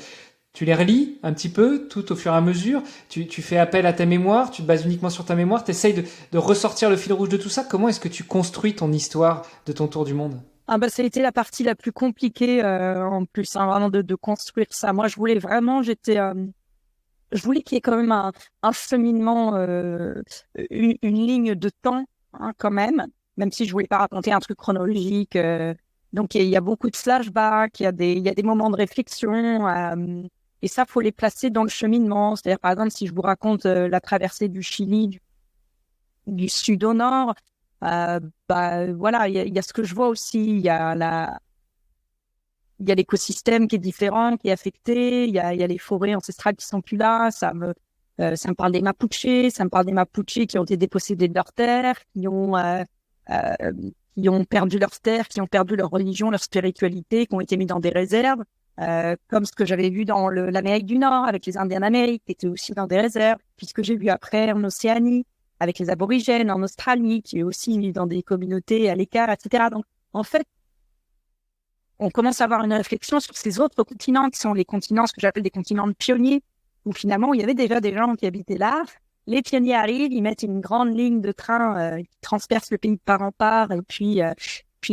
tu les relis un petit peu, tout au fur et à mesure. Tu fais appel à ta mémoire, tu te bases uniquement sur ta mémoire, tu essayes de ressortir le fil rouge de tout ça. Comment est-ce que tu construis ton histoire de ton tour du monde? Ah bah, ça a été la partie la plus compliquée en plus, hein, vraiment de construire ça. Moi, je voulais vraiment, je voulais qu'il y ait quand même un cheminement, une ligne de temps, hein, quand même si je voulais pas raconter un truc chronologique. Donc il y a beaucoup de flashbacks, il y a des moments de réflexion, et ça faut les placer dans le cheminement. C'est-à-dire par exemple si je vous raconte la traversée du Chili du sud au nord, bah voilà, il y a ce que je vois aussi, il y a l'écosystème qui est différent, qui est affecté. Il y a les forêts ancestrales qui sont plus là. Ça me parle des Mapuches. Ça me parle des Mapuches qui ont été dépossédés de leurs terres, qui ont perdu leurs terres, qui ont perdu leur religion, leur spiritualité, qui ont été mis dans des réserves, comme ce que j'avais vu dans l'Amérique du Nord avec les Indiens d'Amérique, qui étaient aussi dans des réserves, puisque j'ai vu après en Océanie avec les aborigènes, en Australie, qui est aussi dans des communautés à l'écart, etc. Donc, en fait, on commence à avoir une réflexion sur ces autres continents qui sont les continents, ce que j'appelle des continents de pionniers, où finalement, il y avait déjà des gens qui habitaient là. Les pionniers arrivent, ils mettent une grande ligne de train qui transperce le pays de part en part, et puis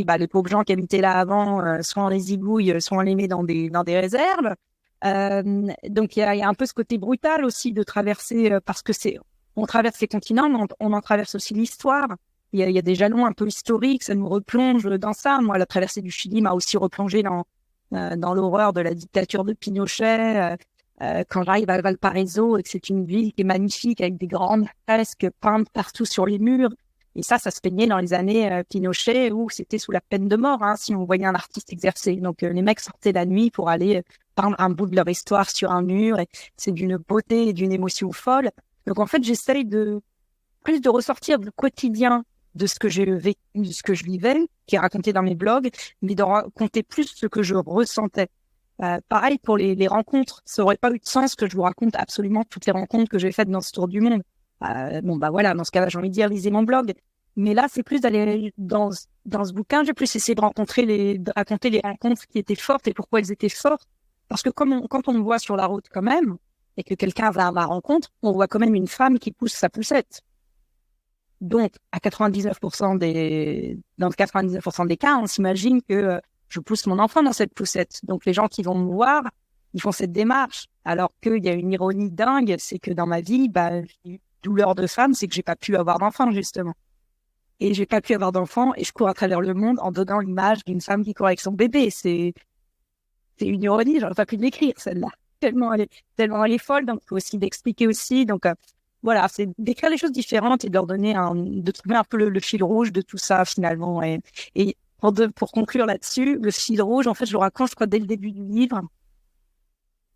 bah, les pauvres gens qui habitaient là avant, soit on les zigouille, soit on les met dans des réserves. Donc, il y a un peu ce côté brutal aussi de traverser, parce que on traverse les continents, mais on en traverse aussi l'histoire. Il y a des jalons un peu historiques, ça nous replonge dans ça. Moi, la traversée du Chili m'a aussi replongé dans l'horreur de la dictature de Pinochet. Quand j'arrive à Valparaiso et que c'est une ville qui est magnifique avec des grandes fresques peintes partout sur les murs. Et ça se peignait dans les années Pinochet où c'était sous la peine de mort, hein, si on voyait un artiste exercer. Donc les mecs sortaient la nuit pour aller peindre un bout de leur histoire sur un mur. Et c'est d'une beauté et d'une émotion folle. Donc en fait, j'essaye plus de ressortir du quotidien de ce que j'ai vécu, de ce que je vivais, qui est raconté dans mes blogs, mais de raconter plus ce que je ressentais. Pareil pour les rencontres, ça aurait pas eu de sens que je vous raconte absolument toutes les rencontres que j'ai faites dans ce tour du monde. Bon bah voilà, dans ce cas-là, j'ai envie de dire lisez mon blog. Mais là, c'est plus d'aller dans ce bouquin, j'ai plus essayé de raconter les rencontres qui étaient fortes et pourquoi elles étaient fortes. Parce que quand on me voit sur la route quand même, et que quelqu'un va à ma rencontre, on voit quand même une femme qui pousse sa poussette. Donc, dans 99% des cas, on s'imagine que je pousse mon enfant dans cette poussette. Donc, les gens qui vont me voir, ils font cette démarche. Alors qu'il y a une ironie dingue, c'est que dans ma vie, bah, j'ai eu douleur de femme, c'est que j'ai pas pu avoir d'enfant, justement. Et j'ai pas pu avoir d'enfant, et je cours à travers le monde en donnant l'image d'une femme qui court avec son bébé. C'est une ironie, j'aurais pas pu l'écrire, celle-là. Tellement elle est folle, donc il faut aussi l'expliquer aussi. Donc, voilà, c'est d'écrire les choses différentes et de leur donner de trouver un peu le fil rouge de tout ça, finalement. Et pour conclure là-dessus, le fil rouge, en fait, je le raconte, je crois, dès le début du livre,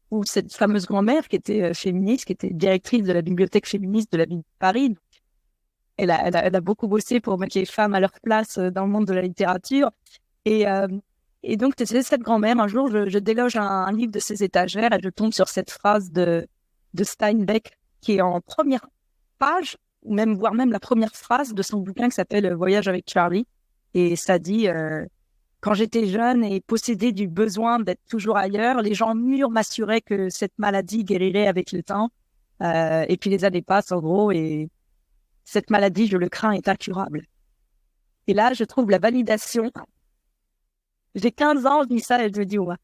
où cette fameuse grand-mère qui était féministe, qui était directrice de la bibliothèque féministe de la ville de Paris, elle a beaucoup bossé pour mettre les femmes à leur place dans le monde de la littérature. Et donc, c'est cette grand-mère, un jour, je déloge un livre de ses étagères et je tombe sur cette phrase de Steinbeck qui est en première page, ou voire même la première phrase de son bouquin qui s'appelle Voyage avec Charlie. Et ça dit quand j'étais jeune et possédée du besoin d'être toujours ailleurs, les gens mûrs m'assuraient que cette maladie guérirait avec le temps. Et puis les années passent, en gros, et cette maladie, je le crains, est incurable. Et là, je trouve la validation. J'ai 15 ans, je dis ça et je me dis, ouais,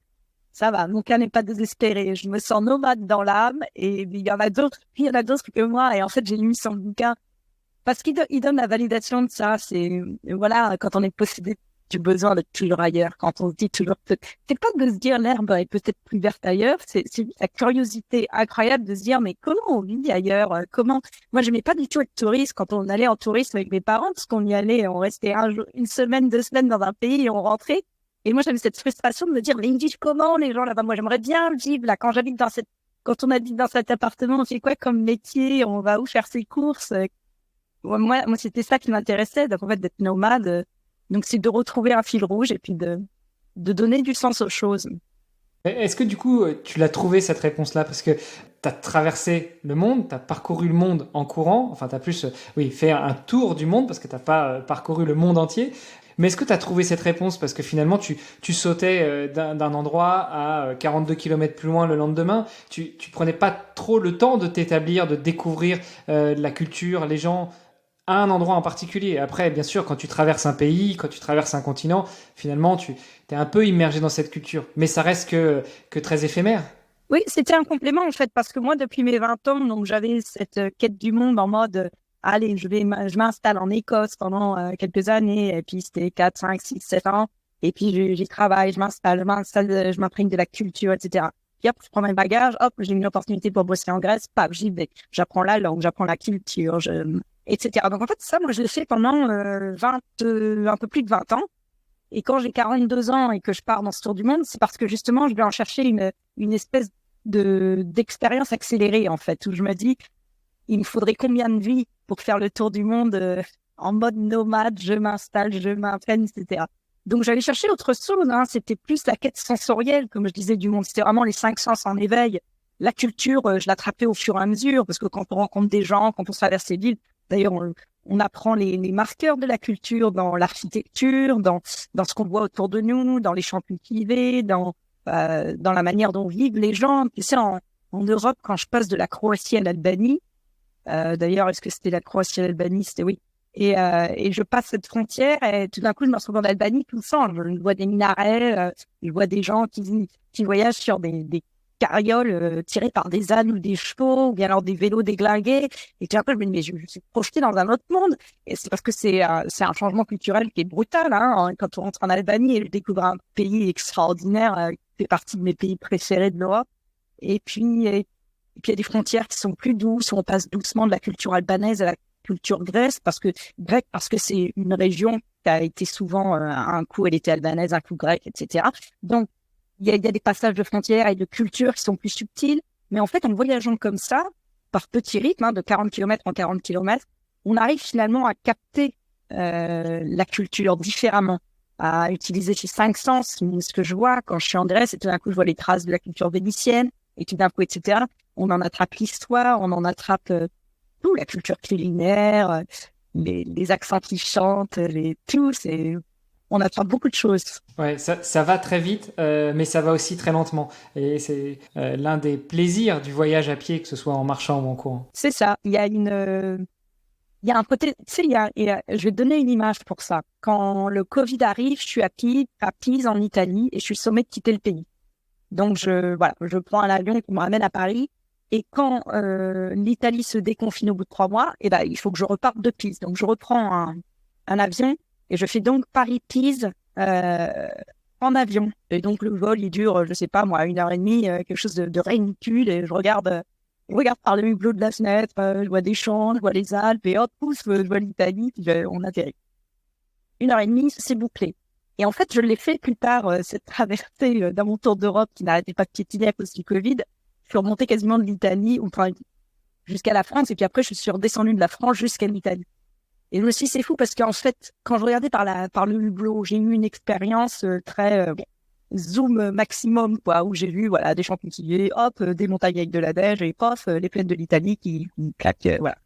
ça va, mon cas n'est pas désespéré. Je me sens nomade dans l'âme et il y en a d'autres que moi. Et en fait, j'ai lu son bouquin parce qu'il donne la validation de ça. C'est, voilà, quand on est possédé du besoin d'être toujours ailleurs, quand on se dit toujours, c'est pas de se dire l'herbe est peut-être plus verte ailleurs, c'est la curiosité incroyable de se dire, mais comment on vit ailleurs? Moi, j'aimais pas du tout être touriste quand on allait en tourisme avec mes parents, parce qu'on y allait, on restait une semaine, 2 semaines dans un pays et on rentrait. Et moi, j'avais cette frustration de me dire, mais ils vivent comment, les gens là-bas? Moi, j'aimerais bien vivre là. Quand on habite dans cet appartement, on fait quoi comme métier? On va où faire ses courses? Moi, c'était ça qui m'intéressait. Donc, en fait, d'être nomade. Donc, c'est de retrouver un fil rouge et puis de donner du sens aux choses. Est-ce que du coup, tu l'as trouvé cette réponse-là? Parce que as traversé le monde, tu as parcouru le monde en courant, enfin tu as plus fait un tour du monde parce que tu n'as pas parcouru le monde entier. Mais est-ce que tu as trouvé cette réponse? Parce que finalement, tu sautais d'un endroit à 42 km plus loin le lendemain. Tu prenais pas trop le temps de t'établir, de découvrir la culture, les gens à un endroit en particulier. Après, bien sûr, quand tu traverses un pays, quand tu traverses un continent, finalement, tu es un peu immergé dans cette culture. Mais ça reste que très éphémère. Oui, c'était un complément en fait, parce que moi, depuis mes 20 ans, donc j'avais cette quête du monde en mode, allez, je m'installe en Écosse pendant quelques années, et puis c'était 4, 5, 6, 7 ans, et puis j'y travaille, je m'imprègne de la culture, etc. Puis hop, je prends mes bagages, hop, j'ai une opportunité pour bosser en Grèce, paf, j'y vais. J'apprends la langue, j'apprends la culture, etc. Donc en fait, ça, moi, je l'ai fait pendant 20, un peu plus de 20 ans. Et quand j'ai 42 ans et que je pars dans ce tour du monde, c'est parce que justement, je vais en chercher une espèce d'expérience accélérée, en fait, où je me dis, il me faudrait combien de vies pour faire le tour du monde en mode nomade, je m'installe, je m'imprègne, etc. Donc, j'allais chercher autre chose, hein. C'était plus la quête sensorielle, comme je disais, du monde. C'était vraiment les 5 sens en éveil. La culture, je l'attrapais au fur et à mesure, parce que quand on rencontre des gens, quand on traverse les villes, d'ailleurs, on apprend les marqueurs de la culture dans l'architecture, dans ce qu'on voit autour de nous, dans les champs cultivés, dans la manière dont vivent les gens. Tu sais, en Europe, quand je passe de la Croatie à l'Albanie, d'ailleurs, est-ce que c'était la Croatie à l'Albanie? C'était oui. Et je passe cette frontière et tout d'un coup, je me retrouve en Albanie tout le temps. Je vois des minarets, je vois des gens qui voyagent sur des carrioles tirées par des ânes ou des chevaux, ou bien alors des vélos déglingués. Et puis après, je me dis, mais je suis projetée dans un autre monde. Et c'est parce que c'est un changement culturel qui est brutal, hein. Quand on rentre en Albanie et je découvre un pays extraordinaire, qui fait partie de mes pays préférés de l'Europe. Et puis il y a des frontières qui sont plus douces, où on passe doucement de la culture albanaise à la culture grecque, parce que c'est une région qui a été souvent, un coup elle était albanaise, un coup grecque, etc. Donc, il y a des passages de frontières et de cultures qui sont plus subtils, mais en fait, en voyageant comme ça, par petits rythmes, hein, de 40 km en 40 km, on arrive finalement à capter la culture différemment, à utiliser ces 5 sens, ce que je vois quand je suis en Grèce, et tout d'un coup, je vois les traces de la culture vénitienne, et tout d'un coup, etc. On en attrape l'histoire, on en attrape tout, la culture culinaire, les accents qui chantent, on attrape beaucoup de choses. Ouais, ça va très vite, mais ça va aussi très lentement. Et c'est l'un des plaisirs du voyage à pied, que ce soit en marchant ou en courant. C'est ça. Il y a un côté, tu sais, je vais te donner une image pour ça. Quand le Covid arrive, je suis à Pise en Italie et je suis sommée de quitter le pays. Donc je prends un avion qui me ramène à Paris. Et quand l'Italie se déconfine au bout de 3 mois, il faut que je reparte de Pise. Donc je reprends un avion et je fais donc Paris-Pise en avion. Et donc le vol, il dure, je sais pas moi, 1h30, quelque chose de ridicule. Et je regarde par le hublot de la fenêtre, je vois des champs, je vois les Alpes, et hop, pouf, je vois l'Italie, puis on atterrit. 1h30, c'est bouclé. Et en fait, je l'ai fait plus tard, cette traversée dans mon tour d'Europe qui n'arrêtait pas de piétiner à cause du Covid. Je suis remontée quasiment de l'Italie, enfin, jusqu'à la France, et puis après, je suis redescendue de la France jusqu'à l'Italie. Et je me suis dit, c'est fou, parce qu'en fait, quand je regardais par le hublot, j'ai eu une expérience très zoom maximum, quoi, où j'ai vu, voilà, des champs cultivés, hop, des montagnes avec de la neige, et pof, les plaines de l'Italie qui claquent, voilà.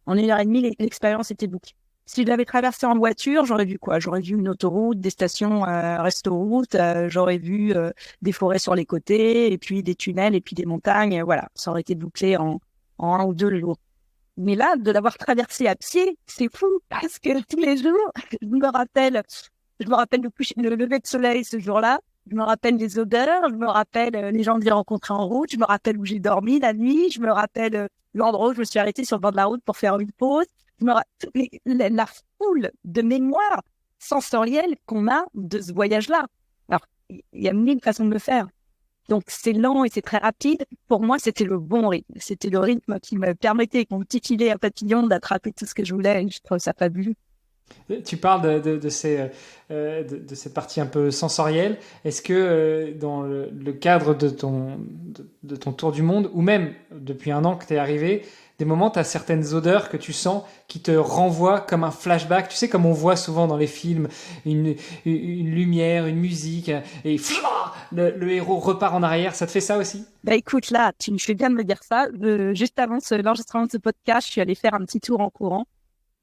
En 1h30, l'expérience était bouclée. Si je l'avais traversé en voiture, j'aurais vu quoi? J'aurais vu une autoroute, des stations resto-routes, j'aurais vu des forêts sur les côtés, et puis des tunnels, et puis des montagnes, voilà. Ça aurait été bouclé en 1 ou 2 jours. Mais là, de l'avoir traversé à pied, c'est fou, parce que tous les jours, je me rappelle le lever de soleil ce jour-là, je me rappelle les odeurs, je me rappelle les gens que j'ai rencontrés en route, je me rappelle où j'ai dormi la nuit, je me rappelle l'endroit où je me suis arrêtée sur le bord de la route pour faire une pause. Je me rappelle la foule de mémoires sensorielles qu'on a de ce voyage-là. Alors, il y a 1000 façons de le faire. Donc, c'est lent et c'est très rapide. Pour moi, c'était le bon rythme. C'était le rythme qui me permettait, avec mon petit filet à papillon, d'attraper tout ce que je voulais. Et je trouve ça fabuleux. Tu parles de cette partie un peu sensorielle. Est-ce que dans le cadre de ton tour du monde, ou même depuis un an que tu es arrivé, Des moments, tu as certaines odeurs que tu sens qui te renvoient comme un flashback. Tu sais, comme on voit souvent dans les films, une lumière, une musique, et le héros repart en arrière. Ça te fait ça aussi? Bah écoute, là, tu fais bien de me dire ça. Juste avant l'enregistrement de ce podcast, je suis allée faire un petit tour en courant.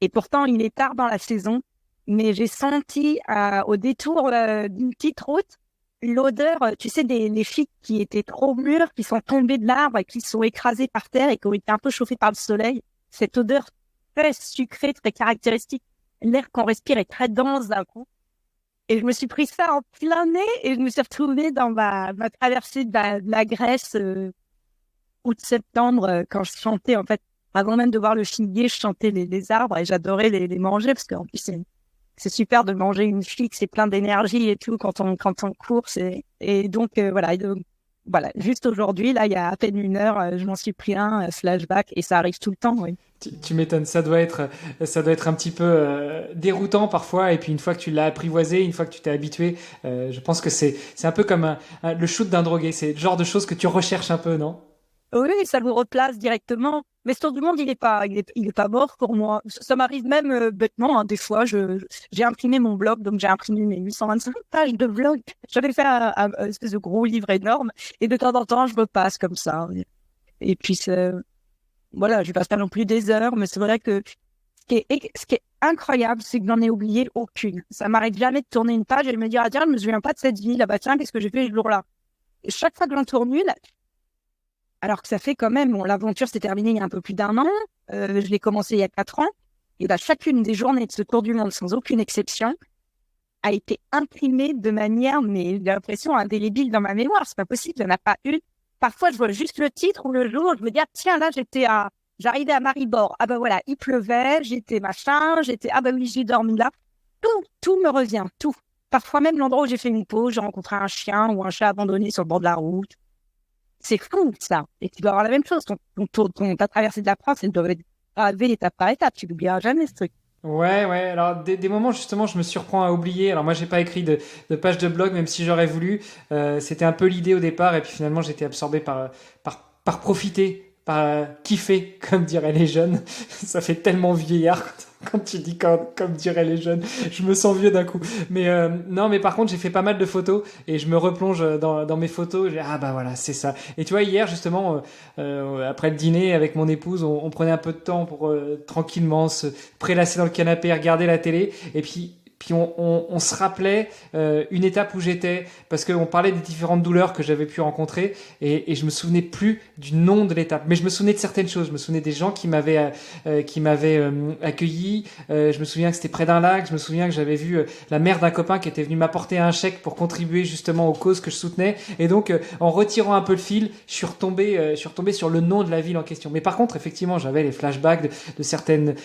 Et pourtant, il est tard dans la saison. Mais j'ai senti au détour d'une petite route l'odeur, tu sais, des figues qui étaient trop mûres, qui sont tombées de l'arbre et qui sont écrasées par terre et qui ont été un peu chauffées par le soleil. Cette odeur très sucrée, très caractéristique. L'air qu'on respire est très dense d'un coup. Et je me suis pris ça en plein nez et je me suis retrouvée dans ma traversée de la Grèce août-septembre quand je chantais, en fait. Avant même de voir le figuier, je chantais les arbres et j'adorais les manger parce qu'en plus, c'est super de manger une figue, c'est plein d'énergie et tout quand on court. Et donc, voilà. Et donc, voilà. Juste aujourd'hui, là, il y a à peine une heure, je m'en suis pris un flashback et ça arrive tout le temps, oui. Tu m'étonnes, ça doit être un petit peu déroutant parfois. Et puis une fois que tu l'as apprivoisé, une fois que tu t'es habitué, je pense que c'est un peu comme le shoot d'un drogué. C'est le genre de choses que tu recherches un peu, non? Oui, ça vous replace directement. Mais ce tour du monde, il est pas mort pour moi. Ça m'arrive même bêtement, hein, des fois. J'ai imprimé mon blog, donc j'ai imprimé mes 825 pages de blog. J'avais fait un espèce de gros livre énorme, et de temps en temps, je repasse comme ça. Et puis, voilà, je passe pas non plus des heures, mais c'est vrai que ce qui est incroyable, c'est que j'en ai oublié aucune. Ça m'arrête jamais de tourner une page et de me dire, ah tiens, je me souviens pas de cette ville. Ah bah tiens, qu'est-ce que j'ai fait ce jour-là? Et chaque fois que j'en tourne une, alors que ça fait quand même, bon, l'aventure s'est terminée il y a un peu plus d'un an, je l'ai commencé il y a 4 ans, et bah, chacune des journées de ce tour du monde, sans aucune exception, a été imprimée de manière, mais j'ai l'impression, indélébile dans ma mémoire. C'est pas possible, il n'y en a pas une. Parfois, je vois juste le titre ou le jour, je me dis, ah, tiens, là, j'arrivais à Maribor. Ah ben voilà, il pleuvait, ah ben oui, j'ai dormi là. Tout me revient, tout. Parfois même l'endroit où j'ai fait une pause, j'ai rencontré un chien ou un chat abandonné sur le bord de la route. C'est fou, ça. Et tu dois avoir la même chose. Ta traversée de la France, elle doit être gravée étape par étape. Tu n'oublieras jamais ce truc. Ouais, ouais. Alors, des moments, justement, je me surprends à oublier. Alors, moi, j'ai pas écrit de page de blog, même si j'aurais voulu. C'était un peu l'idée au départ, et puis finalement, j'étais absorbé par profiter, par kiffer, comme diraient les jeunes. Ça fait tellement vieillard quand tu dis comme diraient les jeunes. Je me sens vieux d'un coup. Mais non, mais par contre, j'ai fait pas mal de photos et je me replonge dans mes photos. Ah bah voilà, c'est ça. Et tu vois, hier, justement, après le dîner avec mon épouse, on prenait un peu de temps pour tranquillement se prélasser dans le canapé, regarder la télé. Et puis on se rappelait une étape où j'étais, parce qu'on parlait des différentes douleurs que j'avais pu rencontrer, et je me souvenais plus du nom de l'étape, mais je me souvenais de certaines choses. Je me souvenais des gens qui m'avaient accueilli. Je me souviens que c'était près d'un lac. Je me souviens que j'avais vu la mère d'un copain qui était venu m'apporter un chèque pour contribuer justement aux causes que je soutenais. Et donc en retirant un peu le fil, je suis retombé sur le nom de la ville en question. Mais par contre, effectivement, j'avais les flashbacks de certaines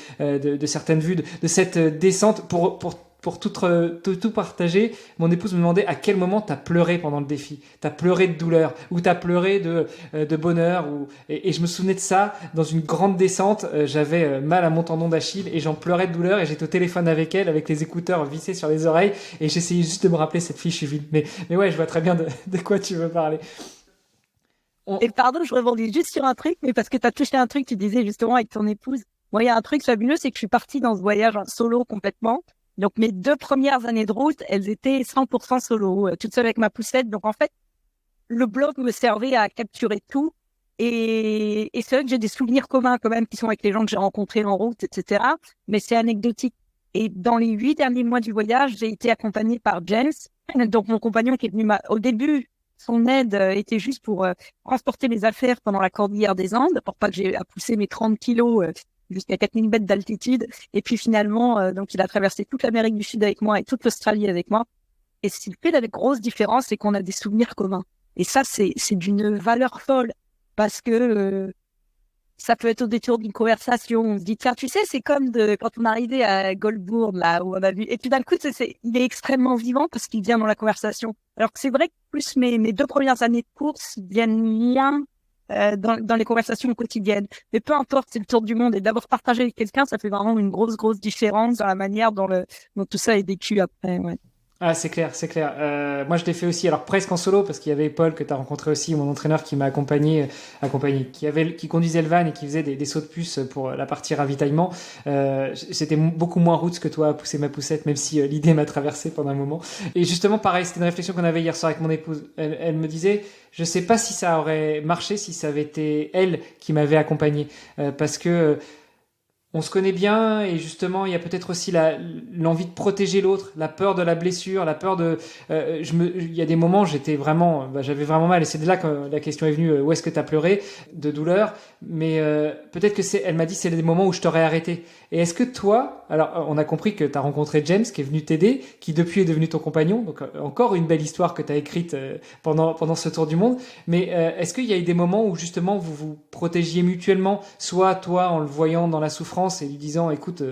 vues de cette descente pour tout partager. Mon épouse me demandait à quel moment t'as pleuré pendant le défi. T'as pleuré de douleur ou t'as pleuré de bonheur. Et je me souvenais de ça dans une grande descente. J'avais mal à mon tendon d'Achille et j'en pleurais de douleur, et j'étais au téléphone avec elle, avec les écouteurs vissés sur les oreilles, et j'essayais juste de me rappeler cette fichue ville. Mais ouais, je vois très bien de quoi tu veux parler. Et pardon, je rebondis juste sur un truc, mais parce que tu as touché un truc, tu disais justement avec ton épouse. Moi, il y a un truc fabuleux, c'est que je suis partie dans ce voyage en solo complètement. Donc, mes 2 premières années de route, elles étaient 100% solo, toute seule avec ma poussette. Donc, en fait, le blog me servait à capturer tout. Et c'est vrai que j'ai des souvenirs communs quand même qui sont avec les gens que j'ai rencontrés en route, etc. Mais c'est anecdotique. Et dans les 8 derniers mois du voyage, j'ai été accompagnée par James, donc mon compagnon qui est venu au début. Son aide était juste pour transporter les affaires pendant la cordillère des Andes, pour pas que j'ai à pousser mes 30 kilos jusqu'à 4000 mètres d'altitude. Et puis finalement, donc il a traversé toute l'Amérique du Sud avec moi et toute l'Australie avec moi. Et ce qui fait la grosse différence, c'est qu'on a des souvenirs communs. Et ça, c'est d'une valeur folle, parce que ça peut être au détour d'une conversation. On se dit, tiens, tu sais, c'est comme quand on est arrivé à Goldbourg, là, où on a vu. Et puis d'un coup, il est extrêmement vivant parce qu'il vient dans la conversation. Alors que c'est vrai que plus mes 2 premières années de course viennent moins dans les conversations quotidiennes. Mais peu importe, c'est le tour du monde. Et d'avoir partagé avec quelqu'un, ça fait vraiment une grosse différence dans la manière dont tout ça est vécu après, ouais. Ah, c'est clair, c'est clair. Moi, je l'ai fait aussi, alors presque en solo, parce qu'il y avait Paul que tu as rencontré aussi, mon entraîneur qui m'a accompagné, qui conduisait le van et qui faisait des sauts de puce pour la partie ravitaillement. C'était beaucoup moins route que toi à pousser ma poussette, même si l'idée m'a traversé pendant un moment. Et justement, pareil, c'était une réflexion qu'on avait hier soir avec mon épouse. Elle me disait, je sais pas si ça aurait marché si ça avait été elle qui m'avait accompagné, parce que on se connaît bien et justement il y a peut-être aussi l'envie de protéger l'autre, la peur de la blessure, la peur de il y a des moments j'étais vraiment j'avais vraiment mal et c'est de là que la question est venue, où est-ce que tu as pleuré de douleur, mais peut-être que elle m'a dit c'est des moments où je t'aurais arrêté. Et est-ce que toi, alors on a compris que tu as rencontré James qui est venu t'aider, qui depuis est devenu ton compagnon, donc encore une belle histoire que tu as écrite pendant ce tour du monde, mais est-ce qu'il y a eu des moments où justement vous vous protégiez mutuellement, soit toi en le voyant dans la souffrance et lui disant écoute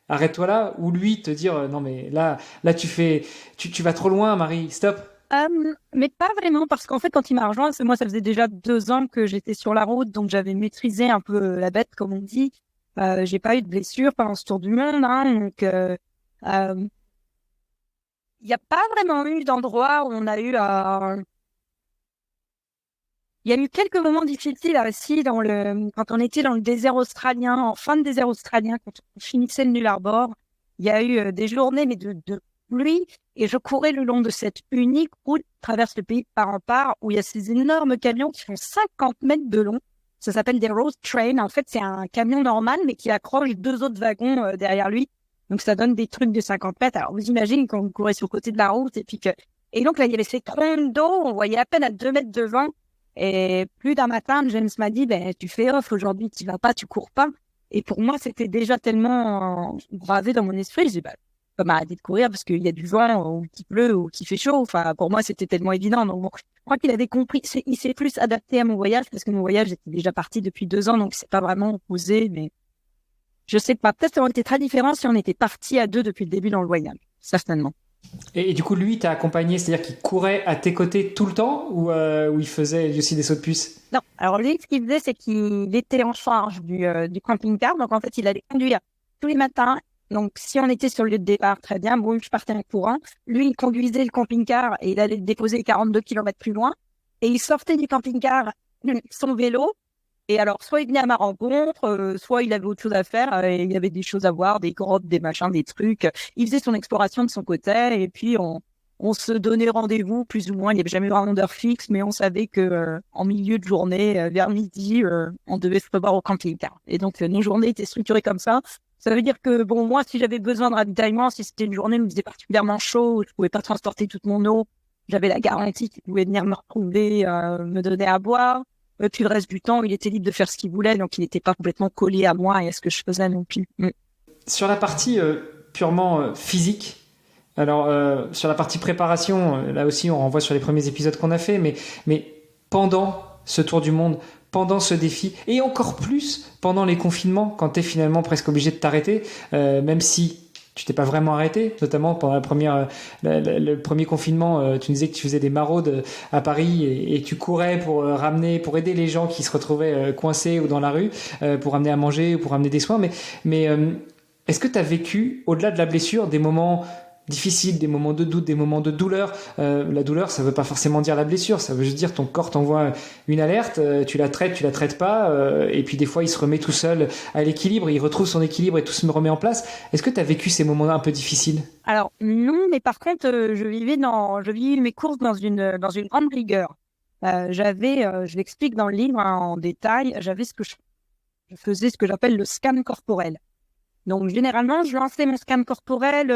arrête-toi là, ou lui te dire non mais là tu vas trop loin Marie, stop. Mais pas vraiment, parce qu'en fait, quand il m'a rejoint, moi, ça faisait déjà 2 ans que j'étais sur la route, donc j'avais maîtrisé un peu la bête, comme on dit. J'ai pas eu de blessure pendant ce tour du monde, hein, donc il n'y a pas vraiment eu d'endroit où on a eu il y a eu quelques moments difficiles aussi quand on était dans le désert australien, en fin de désert australien, quand on finissait le Null Arbor. Il y a eu des journées mais de pluie et je courais le long de cette unique route qui traverse le pays de part en part où il y a ces énormes camions qui font 50 mètres de long. Ça s'appelle des road trains. En fait, c'est un camion normal mais qui accroche 2 autres wagons derrière lui. Donc, ça donne des trucs de 50 mètres. Alors, vous imaginez quand vous courez sur le côté de la route et donc là, il y avait ces troncs d'eau. On voyait à peine à 2 mètres devant. Et plus d'un matin, James m'a dit, tu fais off aujourd'hui, tu vas pas, tu cours pas. Et pour moi, c'était déjà tellement gravé dans mon esprit. J'ai dit, je peux m'arrêter de courir parce qu'il y a du vent, ou qu'il pleut, ou qu'il fait chaud. Enfin, pour moi, c'était tellement évident. Donc, bon, je crois qu'il avait compris. Il s'est plus adapté à mon voyage parce que mon voyage était déjà parti depuis 2 ans, donc c'est pas vraiment opposé. Mais je sais pas. Peut-être que ça aurait été très différent si on était partis à 2 depuis le début dans le voyage. Certainement. Et du coup lui t'a accompagné, c'est-à-dire qu'il courait à tes côtés tout le temps ou il faisait aussi des sauts de puce? Non. Alors lui, ce qu'il faisait, c'est qu'il était en charge du camping-car. Donc en fait, il allait conduire tous les matins. Donc si on était sur le lieu de départ, très bien. Bon, je partais en courant. Lui, il conduisait le camping-car et il allait le déposer 42 kilomètres plus loin. Et il sortait du camping-car son vélo. Et alors, soit il venait à ma rencontre, soit il avait autre chose à faire. Et il y avait des choses à voir, des grottes, des machins, des trucs. Il faisait son exploration de son côté. Et puis, on se donnait rendez-vous, plus ou moins. Il n'y avait jamais vraiment d'heure fixe, mais on savait que en milieu de journée, vers midi, on devait se revoir au camping-car. Et donc, nos journées étaient structurées comme ça. Ça veut dire que, bon, moi, si j'avais besoin de ravitaillement, si c'était une journée où il faisait particulièrement chaud, je pouvais pas transporter toute mon eau, j'avais la garantie qu'il pouvait venir me retrouver, me donner à boire. Puis le reste du temps, il était libre de faire ce qu'il voulait, donc il n'était pas complètement collé à moi et à ce que je faisais non plus. Sur la partie purement physique, alors sur la partie préparation, là aussi on renvoie sur les premiers épisodes qu'on a fait, mais pendant ce tour du monde, pendant ce défi, et encore plus pendant les confinements, quand tu es finalement presque obligé de t'arrêter, même si tu t'es pas vraiment arrêté, notamment pendant le premier confinement, tu nous disais que tu faisais des maraudes à Paris et tu courais pour pour aider les gens qui se retrouvaient coincés ou dans la rue, pour ramener à manger ou pour ramener des soins, mais est-ce que tu as vécu, au-delà de la blessure, des moments difficiles, des moments de doute, des moments de douleur? La douleur, ça veut pas forcément dire la blessure, ça veut juste dire ton corps t'envoie une alerte, tu la traites pas, et puis des fois il se remet tout seul à l'équilibre, il retrouve son équilibre et tout se remet en place. Est-ce que tu as vécu ces moments-là un peu difficiles? Alors non, mais par contre, je vivais mes courses dans une grande rigueur. Je l'explique dans le livre hein, en détail. Je faisais ce que j'appelle le scan corporel. Donc, généralement, je lançais mon scan corporel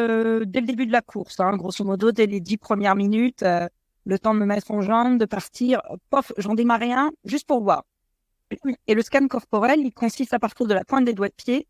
dès le début de la course, hein, grosso modo, dès les 10 premières minutes, le temps de me mettre en jambe, de partir, pof, j'en démarrais un, juste pour voir. Et le scan corporel, il consiste à partir de la pointe des doigts de pied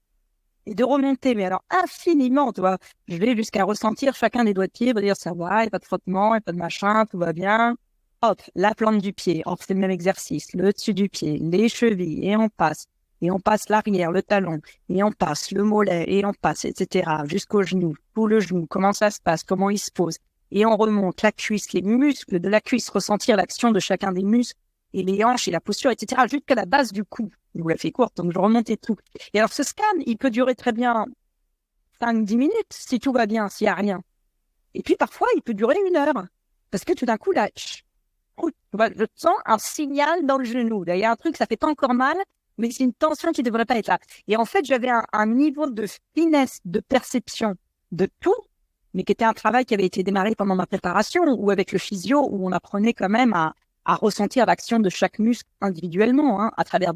et de remonter, mais alors infiniment, tu vois. Je vais jusqu'à ressentir chacun des doigts de pied, pour dire ça va, il n'y a pas de frottement, il n'y a pas de machin, tout va bien. Hop, la plante du pied, hop, c'est le même exercice, le dessus du pied, les chevilles, et on passe. Et on passe l'arrière, le talon, et on passe le mollet, et on passe, etc., jusqu'au genou, tout le genou, comment ça se passe, comment il se pose. Et on remonte la cuisse, les muscles de la cuisse, ressentir l'action de chacun des muscles, et les hanches, et la posture, etc., jusqu'à la base du cou. Je vous la fais courte, donc je remontais tout. Et alors, ce scan, il peut durer très bien 5-10 minutes, si tout va bien, s'il n'y a rien. Et puis parfois, il peut durer 1 heure. Parce que tout d'un coup, là, je sens un signal dans le genou. Là, il y a un truc, ça fait pas encore mal, mais c'est une tension qui devrait pas être là. Et en fait, j'avais un niveau de finesse, de perception de tout, mais qui était un travail qui avait été démarré pendant ma préparation ou avec le physio, où on apprenait quand même à ressentir l'action de chaque muscle individuellement, à travers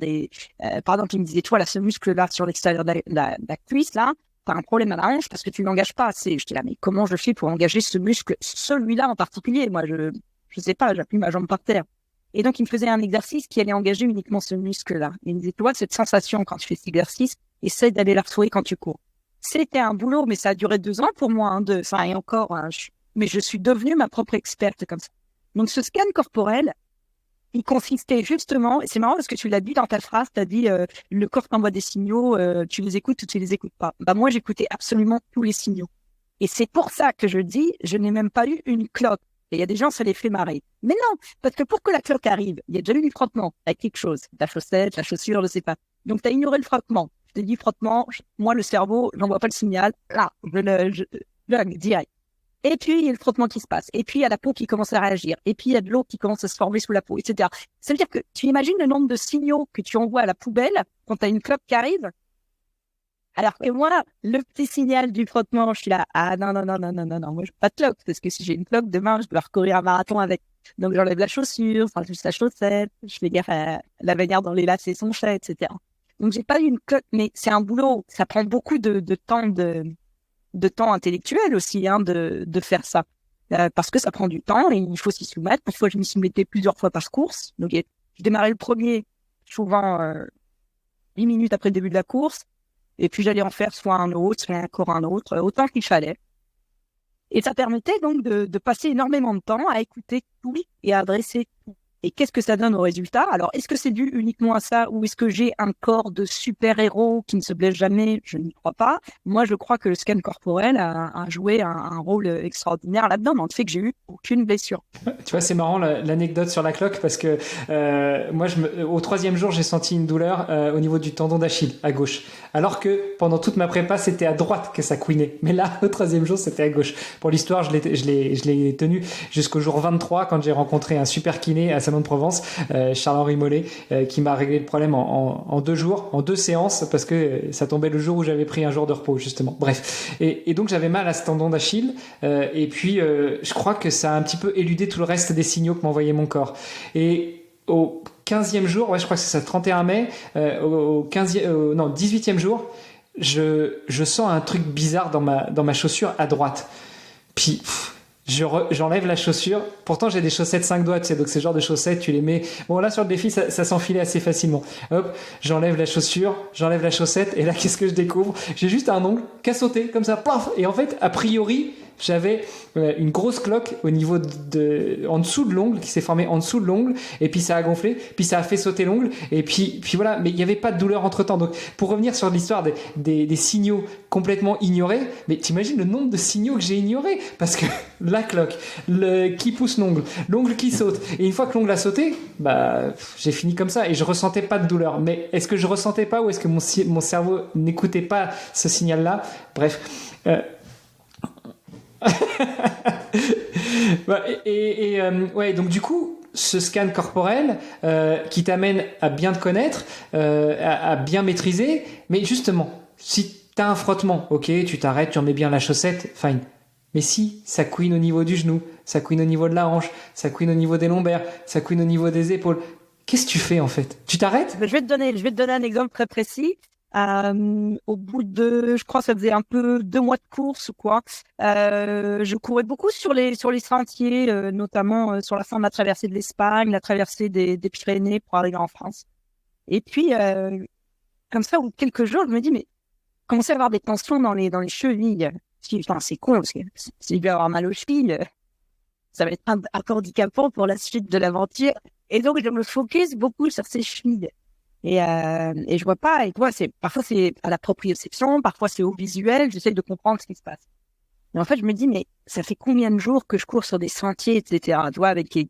par exemple, il me disait, toi, là, ce muscle-là, sur l'extérieur de la cuisse, là, t'as un problème à la hanche parce que tu l'engages pas assez. Je dis là, mais comment je fais pour engager ce muscle, celui-là en particulier? Moi, je sais pas, j'appuie ma jambe par terre. Et donc, il me faisait un exercice qui allait engager uniquement ce muscle-là. Il me disait, toi, cette sensation quand tu fais cet exercice, essaie d'aller la retrouver quand tu cours. C'était un boulot, mais ça a duré 2 ans pour moi, et encore, mais je suis devenue ma propre experte comme ça. Donc, ce scan corporel, il consistait justement, et c'est marrant parce que tu l'as dit dans ta phrase, tu as dit le corps t'envoie des signaux, tu les écoutes ou tu les écoutes pas. Bah moi, j'écoutais absolument tous les signaux. Et c'est pour ça que je dis, je n'ai même pas eu une cloque. Et il y a des gens, ça les fait marrer. Mais non, parce que pour que la cloque arrive, il y a déjà eu du frottement avec quelque chose. La chaussette, la chaussure, je sais pas. Donc, tu as ignoré le frottement. Je t'ai dit frottement, moi, le cerveau, j'envoie pas le signal. Là, je direct. Et puis, il y a le frottement qui se passe. Et puis, il y a la peau qui commence à réagir. Et puis, il y a de l'eau qui commence à se former sous la peau, etc. Ça veut dire que tu imagines le nombre de signaux que tu envoies à la poubelle quand tu as une cloque qui arrive. Alors que moi, le petit signal du frottement, je suis là, non, moi, je veux pas de cloque, parce que si j'ai une cloque, demain, je dois recourir un marathon avec. Donc, j'enlève la chaussure, enfin, juste la chaussette, je fais gaffe à la manière dont les lacets sont faits, etc. Donc, j'ai pas eu une cloque, mais c'est un boulot, ça prend beaucoup de temps de temps intellectuel aussi, de faire ça. Parce que ça prend du temps et il faut s'y soumettre. Parfois, je m'y soumettais plusieurs fois par course. Donc, je démarrais le premier, souvent 10 minutes après le début de la course. Et puis, j'allais en faire soit un autre, soit encore un autre, autant qu'il fallait. Et ça permettait donc de passer énormément de temps à écouter tout et à adresser tout. Et qu'est-ce que ça donne au résultat? Alors, est-ce que c'est dû uniquement à ça ou est-ce que j'ai un corps de super-héros qui ne se blesse jamais? Je n'y crois pas. Moi, je crois que le scan corporel a joué un rôle extraordinaire là-dedans, dans le fait que j'ai eu aucune blessure. Tu vois, c'est marrant l'anecdote sur la cloque parce que moi, au 3e jour, j'ai senti une douleur au niveau du tendon d'Achille à gauche. Alors que pendant toute ma prépa, c'était à droite que ça couinait. Mais là, au 3e jour, c'était à gauche. Pour l'histoire, je l'ai tenu jusqu'au jour 23 quand j'ai rencontré un super kiné à Salon de Provence, Charles-Henri Mollet, qui m'a réglé le problème en 2 jours, en 2 séances, parce que ça tombait le jour où j'avais pris un jour de repos, justement. Bref. Et donc, j'avais mal à ce tendon d'Achille. Et puis, je crois que ça a un petit peu éludé tout le reste des signaux que m'envoyait mon corps. Et au 15e jour, je crois que c'est ça, 31 mai, au 18e jour, je sens un truc bizarre dans ma chaussure à droite. Puis, j'enlève la chaussure. Pourtant, j'ai des chaussettes 5 doigts, tu sais, donc c'est le genre de chaussettes, tu les mets. Bon, là, sur le défi, ça s'enfilait assez facilement. Hop, j'enlève la chaussure, j'enlève la chaussette, et là, qu'est-ce que je découvre? J'ai juste un ongle qui a sauté, comme ça, paf! Et en fait, a priori, j'avais une grosse cloque au niveau en dessous de l'ongle, qui s'est formée en dessous de l'ongle, et puis ça a gonflé, puis ça a fait sauter l'ongle, et puis voilà, mais il n'y avait pas de douleur entre temps. Donc, pour revenir sur l'histoire des signaux complètement ignorés, mais t'imagines le nombre de signaux que j'ai ignorés, parce que la cloque, qui pousse l'ongle qui saute, et une fois que l'ongle a sauté, j'ai fini comme ça, et je ressentais pas de douleur. Mais est-ce que je ressentais pas, ou est-ce que mon cerveau n'écoutait pas ce signal-là? Bref. Ouais, donc du coup, ce scan corporel qui t'amène à bien te connaître, à bien maîtriser, mais justement, si t'as un frottement, ok, tu t'arrêtes, tu remets bien la chaussette, fine. Mais si ça couine au niveau du genou, ça couine au niveau de la hanche, ça couine au niveau des lombaires, ça couine au niveau des épaules, qu'est-ce que tu fais en fait? Tu t'arrêtes? Je vais te donner un exemple très précis. Au bout de, je crois, ça faisait un peu 2 mois de course ou quoi. Je courais beaucoup sur les sentiers, notamment sur la fin de la traversée de l'Espagne, la traversée des Pyrénées pour arriver en France. Et puis, comme ça, au bout de quelques jours, je me dis, mais commencer à avoir des tensions dans les chevilles. Enfin, c'est con, parce que si je vais avoir mal aux chevilles, ça va être un peu handicapant pour la suite de l'aventure. Et donc, je me focus beaucoup sur ces chevilles. Et je vois pas, et toi, parfois c'est à la proprioception, parfois c'est au visuel, j'essaie de comprendre ce qui se passe. Et en fait, je me dis, mais ça fait combien de jours que je cours sur des sentiers, etc., tu vois, qui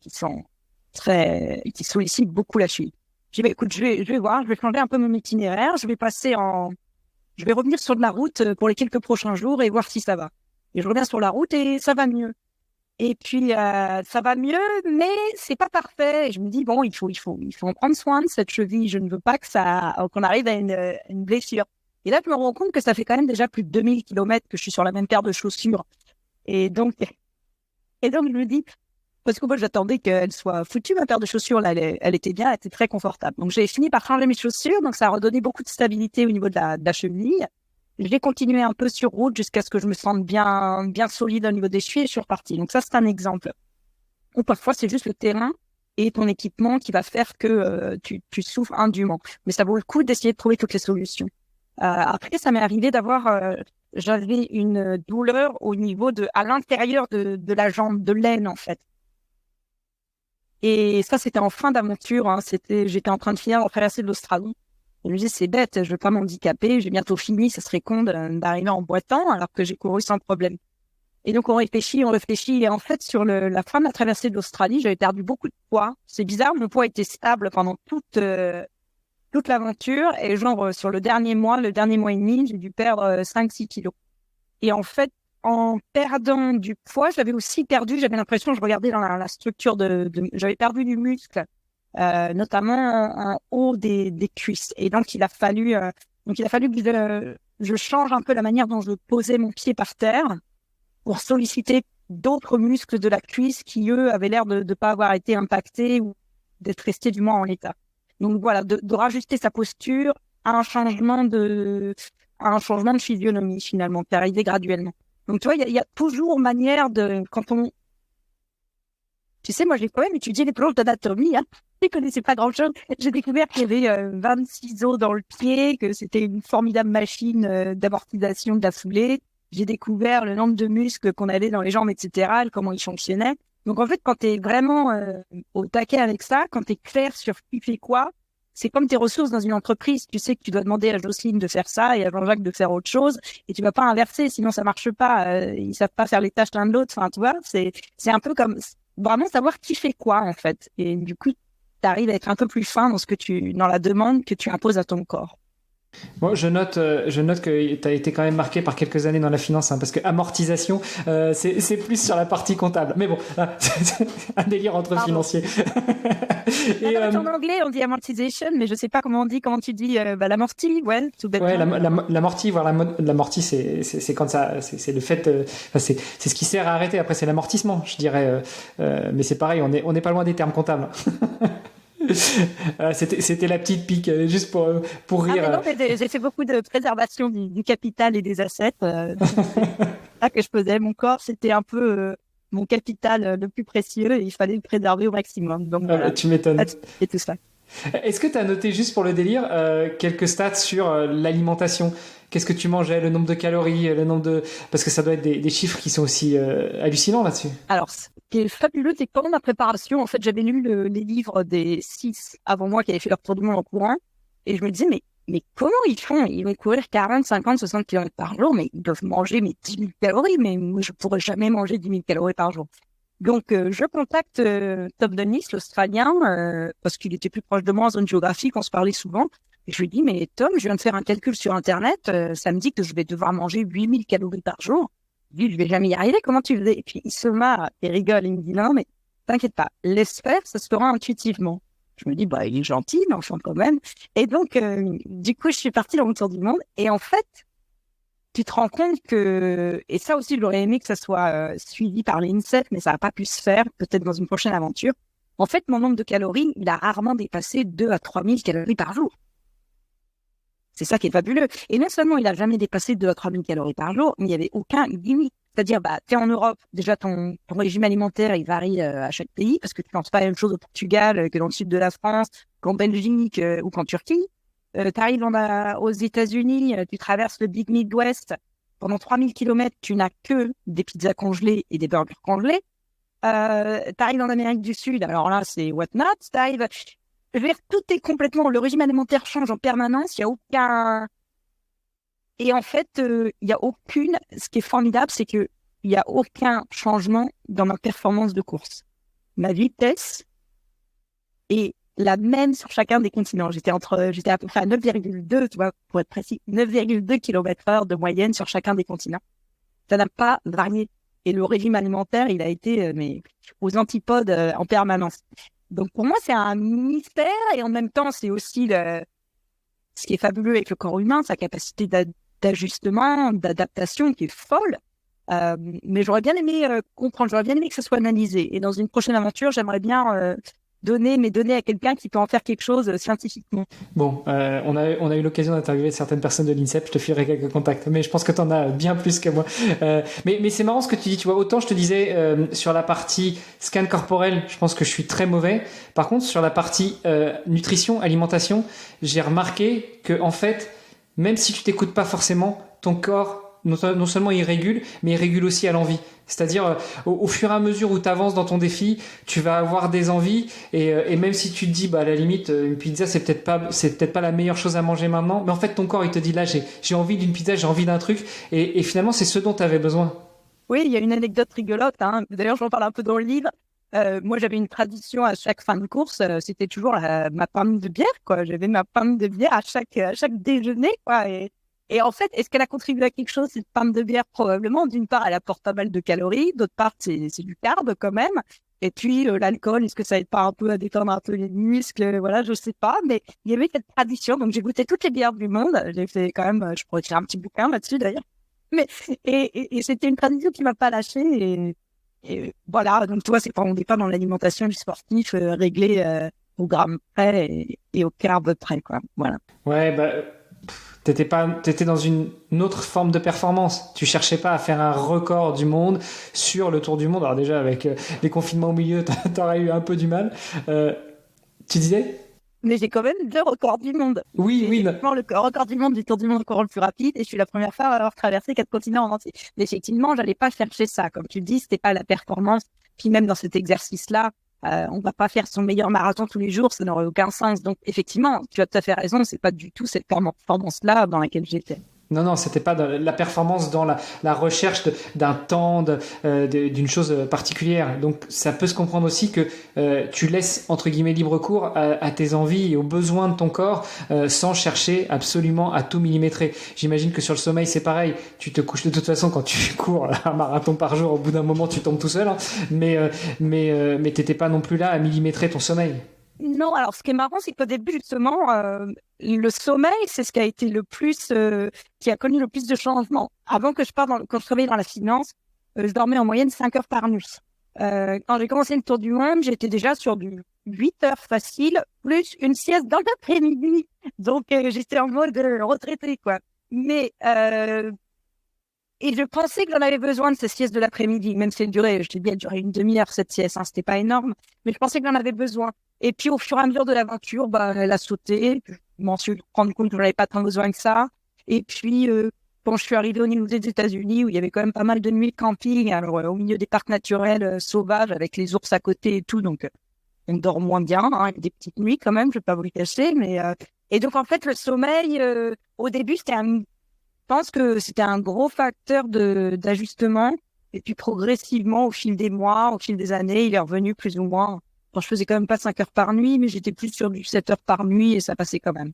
sollicitent beaucoup la cheville. Je dis, écoute, je vais voir, je vais changer un peu mon itinéraire, je vais revenir sur de la route pour les quelques prochains jours et voir si ça va. Et je reviens sur la route et ça va mieux. Et puis, ça va mieux, mais c'est pas parfait. Et je me dis, bon, il faut en prendre soin de cette cheville. Je ne veux pas qu'on arrive à une blessure. Et là, je me rends compte que ça fait quand même déjà plus de 2000 kilomètres que je suis sur la même paire de chaussures. Et donc, je me dis, parce que moi, j'attendais qu'elle soit foutue, ma paire de chaussures. Là, elle était bien, elle était très confortable. Donc, j'ai fini par changer mes chaussures. Donc, ça a redonné beaucoup de stabilité au niveau de la cheville. J'ai continué un peu sur route jusqu'à ce que je me sente bien solide au niveau des chevilles et je suis repartie. Donc, ça, c'est un exemple. Ou parfois, c'est juste le terrain et ton équipement qui va faire que tu souffres indûment. Mais ça vaut le coup d'essayer de trouver toutes les solutions. Après, ça m'est arrivé j'avais une douleur au niveau à l'intérieur de la jambe, de l'aine, en fait. Et ça, c'était en fin d'aventure. Hein. J'étais en train de finir en traversée de l'Australie. Et je me dis, c'est bête, je veux pas m'handicaper, j'ai bientôt fini, ça serait con d'arriver en boitant alors que j'ai couru sans problème. Et donc, on réfléchit, et en fait, sur la fin de la traversée de l'Australie, j'avais perdu beaucoup de poids. C'est bizarre, mon poids était stable pendant toute l'aventure. Et genre, sur le dernier mois et demi, j'ai dû perdre 5-6 kilos. Et en fait, en perdant du poids, j'avais l'impression, je regardais dans la structure j'avais perdu du muscle, notamment en haut des cuisses. Et donc, il a fallu que je change un peu la manière dont je posais mon pied par terre pour solliciter d'autres muscles de la cuisse qui, eux, avaient l'air de pas avoir été impactés ou d'être restés du moins en l'état. Donc voilà, de rajuster sa posture à un changement de physionomie finalement, qui est arrivé graduellement. Donc tu vois, il y a toujours manière tu sais, moi j'ai quand même étudié les planches d'anatomie, hein. Je ne connaissais pas grand-chose. J'ai découvert qu'il y avait 26 os dans le pied, que c'était une formidable machine d'amortisation de la foulée. J'ai découvert le nombre de muscles qu'on avait dans les jambes, etc., comment ils fonctionnaient. Donc en fait, quand tu es vraiment au taquet avec ça, quand tu es clair sur qui fait quoi, c'est comme tes ressources dans une entreprise. Tu sais que tu dois demander à Jocelyne de faire ça et à Jean-Jacques de faire autre chose, et tu vas pas inverser, sinon ça marche pas. Ils savent pas faire les tâches l'un de l'autre. Enfin, tu vois, c'est un peu comme vraiment savoir qui fait quoi en fait. Et du coup, tu arrives à être un peu plus fin dans la demande que tu imposes à ton corps. Bon, je note que tu as été quand même marqué par quelques années dans la finance, hein, parce que amortisation, c'est plus sur la partie comptable. Mais bon, c'est un délire entre financiers. Et, en anglais, on dit amortization, mais je sais pas comment tu dis l'amorti, ouais, tout bêtement. Ouais, l'amorti, voir l'amorti, c'est quand ça, c'est le fait, c'est ce qui sert à arrêter. Après, c'est l'amortissement, je dirais. Mais c'est pareil, on n'est pas loin des termes comptables. C'était la petite pique, juste pour rire. Ah, mais non, j'ai fait beaucoup de préservation du capital et des assets. Là que je faisais, mon corps, c'était un peu mon capital le plus précieux et il fallait le préserver au maximum. Donc, voilà. Tu m'étonnes. Et tout ça. Est-ce que tu as noté, juste pour le délire, quelques stats sur l'alimentation? Qu'est-ce que tu mangeais, le nombre de calories, parce que ça doit être des chiffres qui sont aussi hallucinants là-dessus. Alors, ce qui est fabuleux, c'est que pendant ma préparation, en fait, j'avais lu les livres des 6 avant moi qui avaient fait leur tour du monde en courant, et je me disais, mais comment ils font? Ils vont courir 40, 50, 60 km par jour, mais ils doivent manger 10 000 calories, mais moi, je pourrais jamais manger 10 000 calories par jour. Donc, je contacte Tom Dennis, l'Australien, parce qu'il était plus proche de moi en zone géographique, on se parlait souvent. Et je lui dis, mais Tom, je viens de faire un calcul sur Internet, ça me dit que je vais devoir manger 8 000 calories par jour. Je dis, je vais jamais y arriver, comment tu faisais? Et puis, il se marre, il rigole, il me dit, non, mais t'inquiète pas, laisse faire, ça se fera intuitivement. Je me dis, bah, il est gentil, mais enfin, quand même. Et donc, du coup, je suis partie dans mon tour du monde. Et en fait, tu te rends compte et ça aussi, j'aurais aimé que ça soit suivi par l'INSEE, mais ça n'a pas pu se faire, peut-être dans une prochaine aventure. En fait, mon nombre de calories, il a rarement dépassé 2 à 3 000 calories par jour. C'est ça qui est fabuleux. Et non seulement il a jamais dépassé 2 à 3 000 calories par jour, mais il n'y avait aucun limite. C'est-à-dire, t'es en Europe, déjà ton régime alimentaire, il varie à chaque pays, parce que tu ne manges pas la même chose au Portugal que dans le sud de la France, qu'en Belgique ou qu'en Turquie. T'arrives aux États-Unis, tu traverses le Big Midwest. Pendant 3000 kilomètres, tu n'as que des pizzas congelées et des burgers congelés. T'arrives en Amérique du Sud, alors là, c'est what not. T'arrives... Je veux dire, tout est complètement... Le régime alimentaire change en permanence, il n'y a aucun... Et en fait, il n'y a aucune... Ce qui est formidable, c'est qu'il n'y a aucun changement dans ma performance de course. Ma vitesse est la même sur chacun des continents. J'étais à peu près à 9,2, tu vois, pour être précis, 9,2 km/h de moyenne sur chacun des continents. ça n'a pas varié. Et le régime alimentaire, il a été mais aux antipodes en permanence. Donc pour moi, c'est un mystère et en même temps, c'est aussi ce qui est fabuleux avec le corps humain, sa capacité d'ajustement, d'adaptation qui est folle. Mais j'aurais bien aimé comprendre, j'aurais bien aimé que ça soit analysé. Et dans une prochaine aventure, j'aimerais bien donner mes données à quelqu'un qui peut en faire quelque chose scientifiquement. Bon, on a eu l'occasion d'interviewer certaines personnes de l'INSEP, je te filerai quelques contacts, mais je pense que tu en as bien plus que moi. Mais c'est marrant ce que tu dis, tu vois, autant je te disais sur la partie scan corporel, je pense que je suis très mauvais. Par contre, sur la partie nutrition, alimentation, j'ai remarqué que en fait, même si tu t'écoutes pas forcément, ton corps non seulement il régule, mais il régule aussi à l'envie. C'est-à-dire, au fur et à mesure où tu avances dans ton défi, tu vas avoir des envies, et même si tu te dis, bah, à la limite, une pizza, c'est peut-être pas la meilleure chose à manger maintenant, mais en fait, ton corps, il te dit, là, j'ai envie d'une pizza, j'ai envie d'un truc, et finalement, c'est ce dont tu avais besoin. Oui, il y a une anecdote rigolote, hein. D'ailleurs, j'en parle un peu dans le livre. Moi, j'avais une tradition à chaque fin de course, c'était toujours ma pinte de bière, quoi. J'avais ma pinte de bière à chaque déjeuner, quoi. Et en fait, est-ce qu'elle a contribué à quelque chose, cette pinte de bière? Probablement. D'une part, elle apporte pas mal de calories. D'autre part, c'est du carbe quand même. Et puis, l'alcool, est-ce que ça aide pas un peu à détendre un peu les muscles? Voilà, je sais pas. Mais il y avait cette tradition. Donc, j'ai goûté toutes les bières du monde. J'ai fait quand même, je pourrais écrire un petit bouquin là-dessus d'ailleurs. Mais, et c'était une tradition qui m'a pas lâchée. Et voilà. Donc, toi, on n'est pas dans l'alimentation du sportif réglé au gramme près et au carbe près, quoi. Voilà. Ouais, bah. T'étais dans une autre forme de performance. Tu cherchais pas à faire un record du monde sur le Tour du Monde. Alors déjà, avec les confinements au milieu, t'aurais eu un peu du mal. Tu disais? Mais j'ai quand même 2 records du monde. Oui, oui. Le record du monde du Tour du monde courant le plus rapide et je suis la première fois à avoir traversé 4 continents en entier. Mais effectivement, j'allais pas chercher ça. Comme tu le dis, c'était pas la performance. Puis même dans cet exercice-là, on va pas faire son meilleur marathon tous les jours, ça n'aurait aucun sens. Donc effectivement, tu as tout à fait raison, c'est pas du tout cette performance-là dans laquelle j'étais. Non, c'était pas la performance dans la recherche d'un temps, d'une chose particulière. Donc, ça peut se comprendre aussi que tu laisses, entre guillemets, libre cours à tes envies et aux besoins de ton corps sans chercher absolument à tout millimétrer. J'imagine que sur le sommeil, c'est pareil. Tu te couches de toute façon quand tu cours un marathon par jour. Au bout d'un moment, tu tombes tout seul. Hein. Mais t'étais pas non plus là à millimétrer ton sommeil. Non, alors ce qui est marrant, c'est qu'au début, justement, le sommeil, c'est ce qui a été le plus, qui a connu le plus de changements. Avant que quand je travaillais dans la finance, je dormais en moyenne 5 heures par nuit. Quand j'ai commencé le tour du monde, j'étais déjà sur du 8 heures facile, plus une sieste dans l'après-midi. Donc, j'étais en mode retraité, quoi. Mais, et je pensais que j'en avais besoin de cette sieste de l'après-midi, même si elle durait, je t'ai dit, elle durait une demi-heure, cette sieste, hein, c'était pas énorme, mais je pensais que j'en avais besoin. Et puis, au fur et à mesure de l'aventure, bah, elle a sauté, je m'en suis rendu compte que j'en avais pas tant besoin que ça. Et puis, quand je suis arrivée au niveau des États-Unis, où il y avait quand même pas mal de nuits de camping, alors, au milieu des parcs naturels sauvages, avec les ours à côté et tout, donc, on dort moins bien, hein, avec des petites nuits quand même, je vais pas vous le cacher, mais, et donc, en fait, le sommeil, au début, je pense que c'était un gros facteur d'ajustement. Et puis progressivement, au fil des mois, au fil des années, il est revenu plus ou moins. Bon, je faisais quand même pas 5 heures par nuit, mais j'étais plus sur du 7 heures par nuit et ça passait quand même.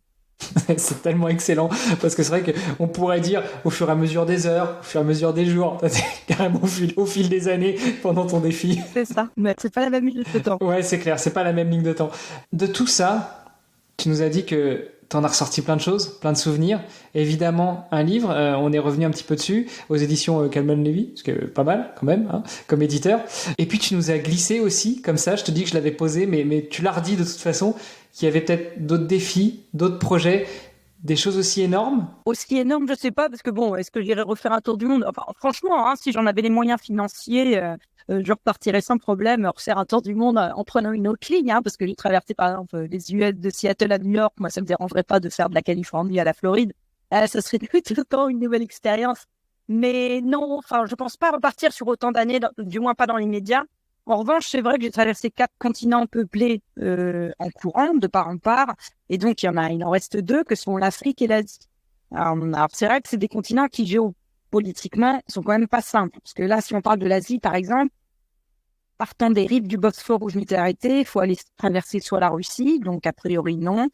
C'est tellement excellent parce que c'est vrai qu'on pourrait dire au fur et à mesure des heures, au fur et à mesure des jours, carrément au fil des années pendant ton défi. C'est ça, mais c'est pas la même ligne de temps. Ouais, c'est clair, c'est pas la même ligne de temps. De tout ça, tu nous as dit que t'en as ressorti plein de choses, plein de souvenirs. Évidemment, un livre, on est revenu un petit peu dessus, aux éditions Calman Levy, ce qui est pas mal quand même, hein, comme éditeur. Et puis tu nous as glissé aussi, comme ça, je te dis que je l'avais posé, mais tu l'as redit de toute façon, qu'il y avait peut-être d'autres défis, d'autres projets, des choses aussi énormes. Aussi énorme, je sais pas, parce que bon, est-ce que j'irais refaire un tour du monde? Enfin, franchement, hein, si j'en avais les moyens financiers, je repartirais sans problème, refaire un tour du monde en prenant une autre ligne, hein, parce que j'ai traversé par exemple les US de Seattle à New York. Moi, ça me dérangerait pas de faire de la Californie à la Floride. Ça serait tout le temps une nouvelle expérience. Mais non, enfin, je pense pas repartir sur autant d'années, du moins pas dans l'immédiat. En revanche, c'est vrai que j'ai traversé 4 continents peuplés en courant, de part en part. Et donc, il en reste 2, que sont l'Afrique et l'Asie. Alors, c'est vrai que c'est des continents qui, géopolitiquement, sont quand même pas simples. Parce que là, si on parle de l'Asie, par exemple, partant des rives du Bosphore où je m'étais arrêtée, il faut aller traverser soit la Russie, donc a priori non,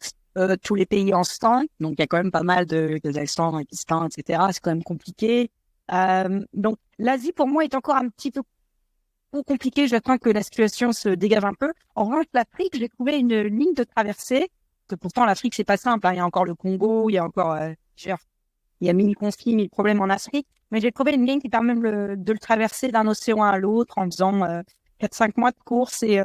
tous les pays en stand, donc il y a quand même pas mal de Kazakhstan, Pakistan, etc. C'est quand même compliqué. Donc, l'Asie, pour moi, est encore un petit peu plus compliquée. J'attends que la situation se dégage un peu. En revanche, l'Afrique, j'ai trouvé une ligne de traversée, que pourtant, l'Afrique, c'est pas simple, hein. Il y a encore le Congo, il y a encore, il y a mille conflits, mille problèmes en Afrique. Mais j'ai trouvé une ligne qui permet de le traverser d'un océan à l'autre en faisant 4-5 mois de course. Et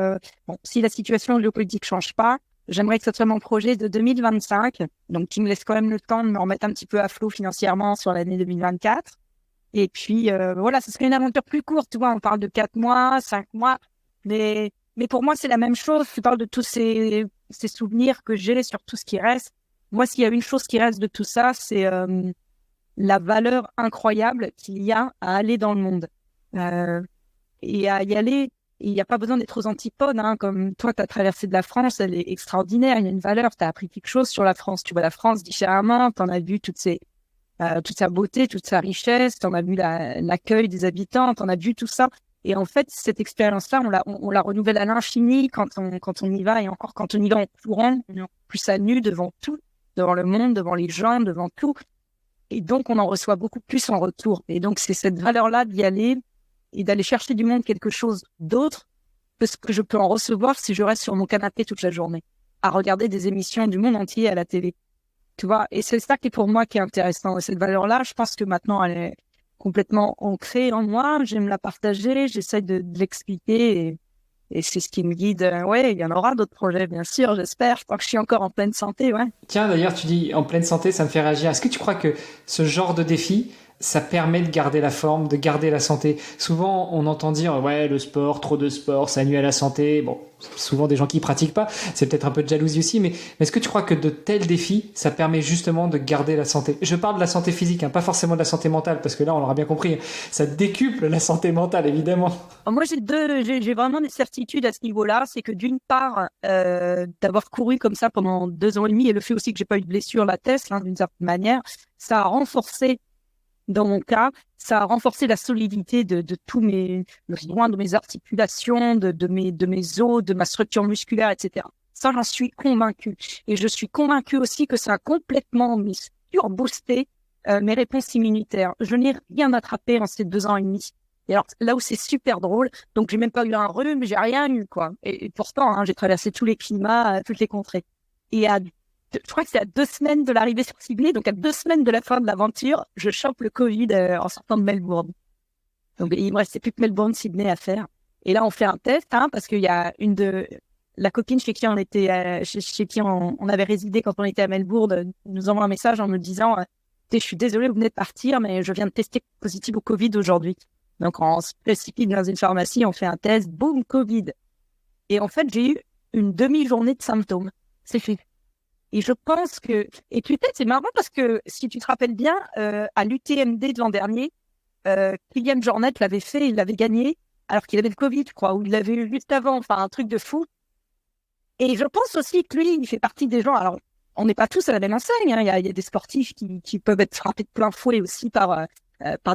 bon, si la situation géopolitique change pas, j'aimerais que ce soit mon projet de 2025. Donc, qui me laisse quand même le temps de me remettre un petit peu à flot financièrement sur l'année 2024. Et puis, voilà, ce serait une aventure plus courte. Tu vois, on parle de 4 mois, 5 mois. Mais pour moi, c'est la même chose. Tu parles de tous ces souvenirs que j'ai sur tout ce qui reste. Moi, s'il y a une chose qui reste de tout ça, c'est la valeur incroyable qu'il y a à aller dans le monde. Et à y aller, il n'y a pas besoin d'être aux antipodes, hein. Comme toi, tu as traversé de la France, elle est extraordinaire. Il y a une valeur, tu as appris quelque chose sur la France. Tu vois la France différemment, tu en as vu toute sa beauté, toute sa richesse, tu en as vu l'accueil des habitants, tu en as vu tout ça. Et en fait, cette expérience-là, on la renouvelle à l'infini quand on y va, et encore quand on y va en courant, plus à nu devant tout, devant le monde, devant les gens, devant tout. Et donc, on en reçoit beaucoup plus en retour. Et donc, c'est cette valeur-là d'y aller et d'aller chercher du monde quelque chose d'autre que ce que je peux en recevoir si je reste sur mon canapé toute la journée, à regarder des émissions du monde entier à la télé. Tu vois, et c'est ça qui est pour moi qui est intéressant. Et cette valeur-là, je pense que maintenant, elle est complètement ancrée en moi. J'aime la partager, j'essaie de l'expliquer et c'est ce qui me guide. Ouais, il y en aura d'autres projets, bien sûr, j'espère, tant que je suis encore en pleine santé, ouais. Tiens, d'ailleurs, tu dis en pleine santé, ça me fait réagir. Est-ce que tu crois que ce genre de défi, ça permet de garder la forme, de garder la santé? Souvent, on entend dire, ouais, le sport, trop de sport, ça nuit à la santé. Bon, souvent des gens qui pratiquent pas, c'est peut-être un peu de jalousie aussi, mais est-ce que tu crois que de tels défis, ça permet justement de garder la santé? Je parle de la santé physique, hein, pas forcément de la santé mentale, parce que là, on l'aura bien compris, ça décuple la santé mentale, évidemment. Moi, j'ai vraiment des certitudes à ce niveau-là. C'est que d'une part, d'avoir couru comme ça pendant 2 ans et demi, et le fait aussi que j'ai pas eu de blessure, la test, hein, d'une certaine manière, ça a renforcé, dans mon cas, ça a renforcé la solidité de tous le soin de mes articulations, de mes os, de ma structure musculaire, etc. Ça, j'en suis convaincue. Et je suis convaincue aussi que ça a complètement surboosté mes réponses immunitaires. Je n'ai rien attrapé en ces 2 ans et demi. Et alors, là où c'est super drôle, donc j'ai même pas eu un rhume, j'ai rien eu, quoi. Et pourtant, hein, j'ai traversé tous les climats, toutes les contrées. Et je crois que c'est à 2 semaines de l'arrivée sur Sydney, donc à 2 semaines de la fin de l'aventure, je chope le Covid en sortant de Melbourne. Donc il me restait plus que Melbourne, Sydney à faire. Et là, on fait un test, hein, parce qu'il y a la copine chez qui on était, chez qui on avait résidé quand on était à Melbourne, nous envoie un message en me disant, je suis désolée, vous venez de partir, mais je viens de tester positif au Covid aujourd'hui. Donc on se précipite dans une pharmacie, on fait un test, boum, Covid. Et en fait, j'ai eu une demi-journée de symptômes. C'est fait. Et je pense que, et peut-être c'est marrant parce que si tu te rappelles bien, à l'UTMB de l'an dernier, Kylian Jornet l'avait fait, il l'avait gagné, alors qu'il avait le Covid, je crois, ou il l'avait eu juste avant, enfin un truc de fou. Et je pense aussi que lui, il fait partie des gens, alors on n'est pas tous à la même enseigne, hein, il y a des sportifs qui peuvent être frappés de plein fouet aussi par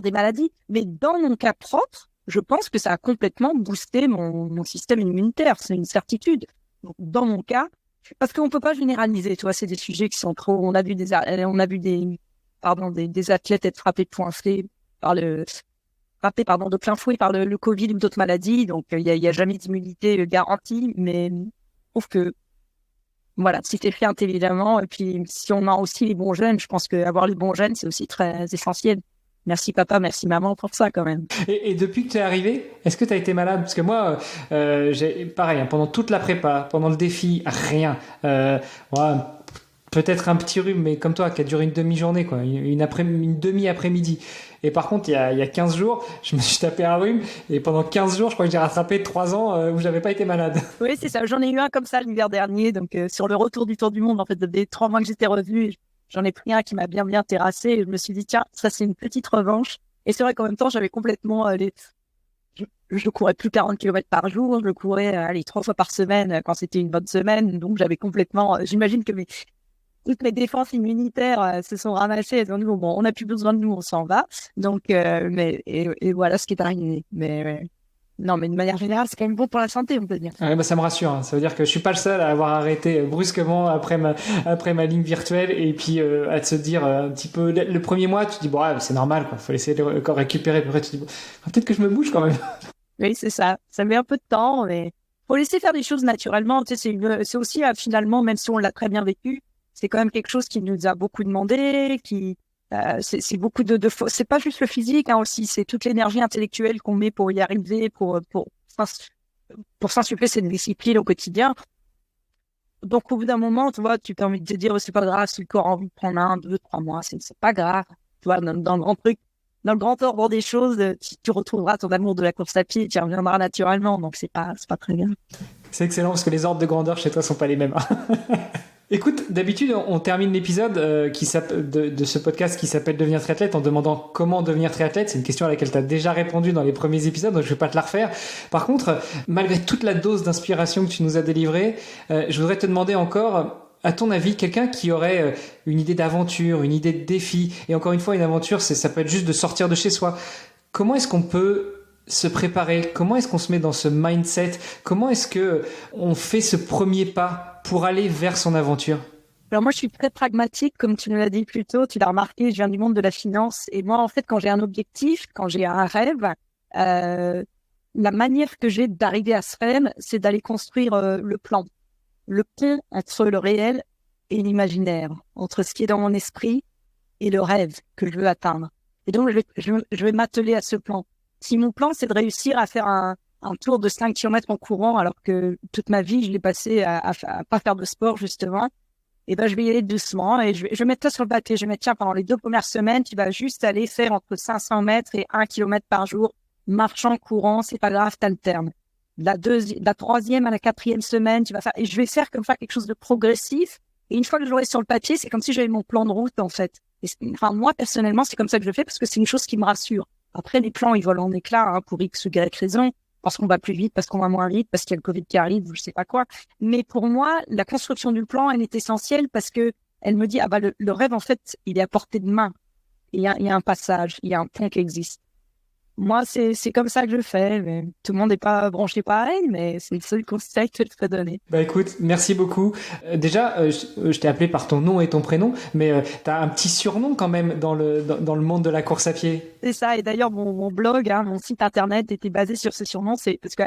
des maladies, mais dans mon cas propre, je pense que ça a complètement boosté mon système immunitaire, c'est une certitude. Donc, dans mon cas, parce qu'on peut pas généraliser, tu vois, c'est des sujets qui sont trop. On a vu des athlètes être frappés de de plein fouet par le Covid ou d'autres maladies. Donc il y a jamais d'immunité garantie, mais je trouve que voilà, si c'est fait intelligemment et puis si on a aussi les bons gènes, je pense que avoir les bons gènes c'est aussi très essentiel. Merci papa, merci maman pour ça quand même. Et depuis que tu es arrivé, est-ce que tu as été malade? Parce que moi, j'ai pareil, hein, pendant toute la prépa, pendant le défi, rien. Ouais, peut-être un petit rhume, mais comme toi, qui a duré une demi-journée, quoi, une demi-après-midi. Et par contre, il y a 15 jours, je me suis tapé un rhume, et pendant 15 jours, je crois que j'ai rattrapé 3 ans où j'avais pas été malade. Oui, c'est ça. J'en ai eu un comme ça l'hiver dernier, donc sur le retour du Tour du Monde, en fait, des 3 mois que j'étais revenue, j'en ai pris un qui m'a bien terrassé, et je me suis dit, tiens, ça c'est une petite revanche. Et c'est vrai qu'en même temps, j'avais complètement je courais plus 40 km par jour, je courais 3 fois par semaine quand c'était une bonne semaine, donc j'avais complètement, j'imagine que toutes mes défenses immunitaires se sont ramassées. Elles ont dit bon, on n'a plus besoin de nous, on s'en va. Donc, et voilà ce qui est arrivé. Mais Non, mais de manière générale, c'est quand même bon pour la santé, on peut dire. Ouais, ça me rassure, hein. Ça veut dire que je suis pas le seul à avoir arrêté brusquement après ma ligne virtuelle et puis à te se dire un petit peu le premier mois, tu te dis bon, ouais, c'est normal, quoi. Faut essayer de récupérer. Puis après, tu te dis bon, peut-être que je me bouge quand même. Oui, c'est ça. Ça met un peu de temps, mais faut laisser faire des choses naturellement. Tu sais, c'est aussi finalement, même si on l'a très bien vécu, c'est quand même quelque chose qui nous a beaucoup demandé, c'est beaucoup c'est pas juste le physique, hein, aussi, c'est toute l'énergie intellectuelle qu'on met pour y arriver, pour s'insuffler cette discipline au quotidien. Donc, au bout d'un moment, tu vois, tu t'as envie de te dire, oh, c'est pas grave, si le corps a envie de prendre 1, 2, 3 mois, c'est pas grave. Tu vois, dans le grand truc, dans le grand ordre des choses, tu retrouveras ton amour de la course à pied et tu y reviendras naturellement. Donc, c'est pas très bien. C'est excellent parce que les ordres de grandeur chez toi sont pas les mêmes. Écoute, d'habitude, on termine l'épisode de ce podcast qui s'appelle Devenir triathlète en demandant comment devenir triathlète. C'est une question à laquelle tu as déjà répondu dans les premiers épisodes, donc je vais pas te la refaire. Par contre, malgré toute la dose d'inspiration que tu nous as délivrée, je voudrais te demander encore, à ton avis, quelqu'un qui aurait une idée d'aventure, une idée de défi, et encore une fois, une aventure, ça peut être juste de sortir de chez soi. Comment est-ce qu'on peut se préparer? Comment est-ce qu'on se met dans ce mindset? Comment est-ce que on fait ce premier pas pour aller vers son aventure? Alors moi, je suis très pragmatique, comme tu nous l'as dit plus tôt. Tu l'as remarqué, je viens du monde de la finance. Et moi, en fait, quand j'ai un objectif, quand j'ai un rêve, la manière que j'ai d'arriver à ce rêve, c'est d'aller construire le plan. Le pont entre le réel et l'imaginaire, entre ce qui est dans mon esprit et le rêve que je veux atteindre. Et donc, je vais m'atteler à ce plan. Si mon plan, c'est de réussir à faire un tour de 5 km en courant, alors que toute ma vie, je l'ai passé à pas faire de sport, justement, et ben, je vais y aller doucement et je vais mettre ça sur le papier. Je vais mettre, tiens, pendant les 2 premières semaines, tu vas juste aller faire entre 500 mètres et 1 km par jour, marchant, courant, c'est pas grave, t'alternes. La 3e à la 4e semaine, tu vas faire, et je vais faire comme ça quelque chose de progressif. Et une fois que je l'aurai sur le papier, c'est comme si j'avais mon plan de route, en fait. Enfin, moi, personnellement, c'est comme ça que je fais parce que c'est une chose qui me rassure. Après, les plans, ils volent en éclats, hein, pour X ou Y raison, parce qu'on va plus vite, parce qu'on va moins vite, parce qu'il y a le Covid qui arrive, ou je sais pas quoi. Mais pour moi, la construction du plan, elle est essentielle parce que elle me dit, ah bah, le rêve, en fait, il est à portée de main. Il y a un passage, il y a un pont qui existe. Moi, c'est comme ça que je fais. Mais tout le monde n'est pas branché pareil, mais c'est le seul conseil que je te peux donner. Bah écoute, merci beaucoup. Déjà, je t'ai appelé par ton nom et ton prénom, mais t'as un petit surnom quand même dans le monde de la course à pied. C'est ça. Et d'ailleurs, mon blog, hein, mon site internet était basé sur ce surnom. C'est parce que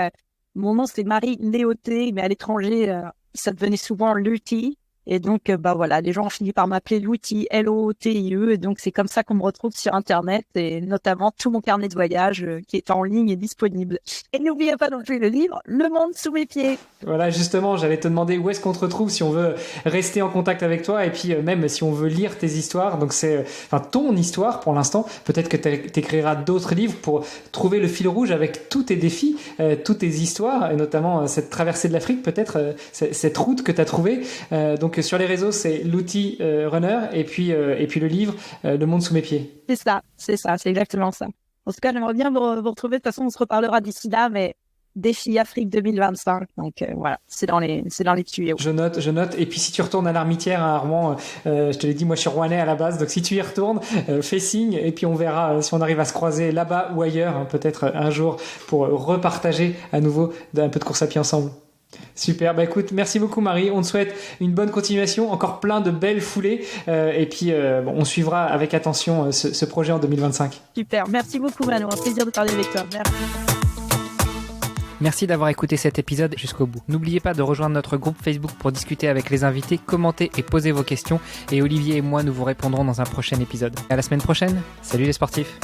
mon nom, c'est Marie Léoté, mais à l'étranger, ça devenait souvent Lutti. Et donc, bah voilà, les gens ont fini par m'appeler Louti, L-O-T-I-E. Et donc, c'est comme ça qu'on me retrouve sur Internet et notamment tout mon carnet de voyage qui est en ligne et disponible. Et n'oubliez pas non plus le livre Le monde sous mes pieds. Voilà, justement, j'allais te demander où est-ce qu'on te retrouve si on veut rester en contact avec toi et puis même si on veut lire tes histoires. Donc, c'est ton histoire pour l'instant. Peut-être que tu écriras d'autres livres pour trouver le fil rouge avec tous tes défis, toutes tes histoires et notamment cette traversée de l'Afrique, peut-être cette route que tu as trouvée. Donc, sur les réseaux, c'est l'outil runner et puis le livre Le monde sous mes pieds. C'est ça, c'est exactement ça. En tout cas, j'aimerais bien vous retrouver. De toute façon, on se reparlera d'ici là, mais défi Afrique 2025. Donc voilà, c'est dans les tuyaux. Je note. Et puis si tu retournes à l'Armitière, à Armand, je te l'ai dit, moi je suis rouennais à la base, donc si tu y retournes, fais signe et puis on verra si on arrive à se croiser là-bas ou ailleurs, hein, peut-être un jour pour repartager à nouveau un peu de course à pied ensemble. Super, bah écoute, merci beaucoup Marie, on te souhaite une bonne continuation, encore plein de belles foulées et puis on suivra avec attention ce projet en 2025. Super, merci beaucoup Manu, un plaisir de parler avec toi, merci. Merci d'avoir écouté cet épisode jusqu'au bout. N'oubliez pas de rejoindre notre groupe Facebook pour discuter avec les invités, commenter et poser vos questions et Olivier et moi nous vous répondrons dans un prochain épisode. À la semaine prochaine, salut les sportifs.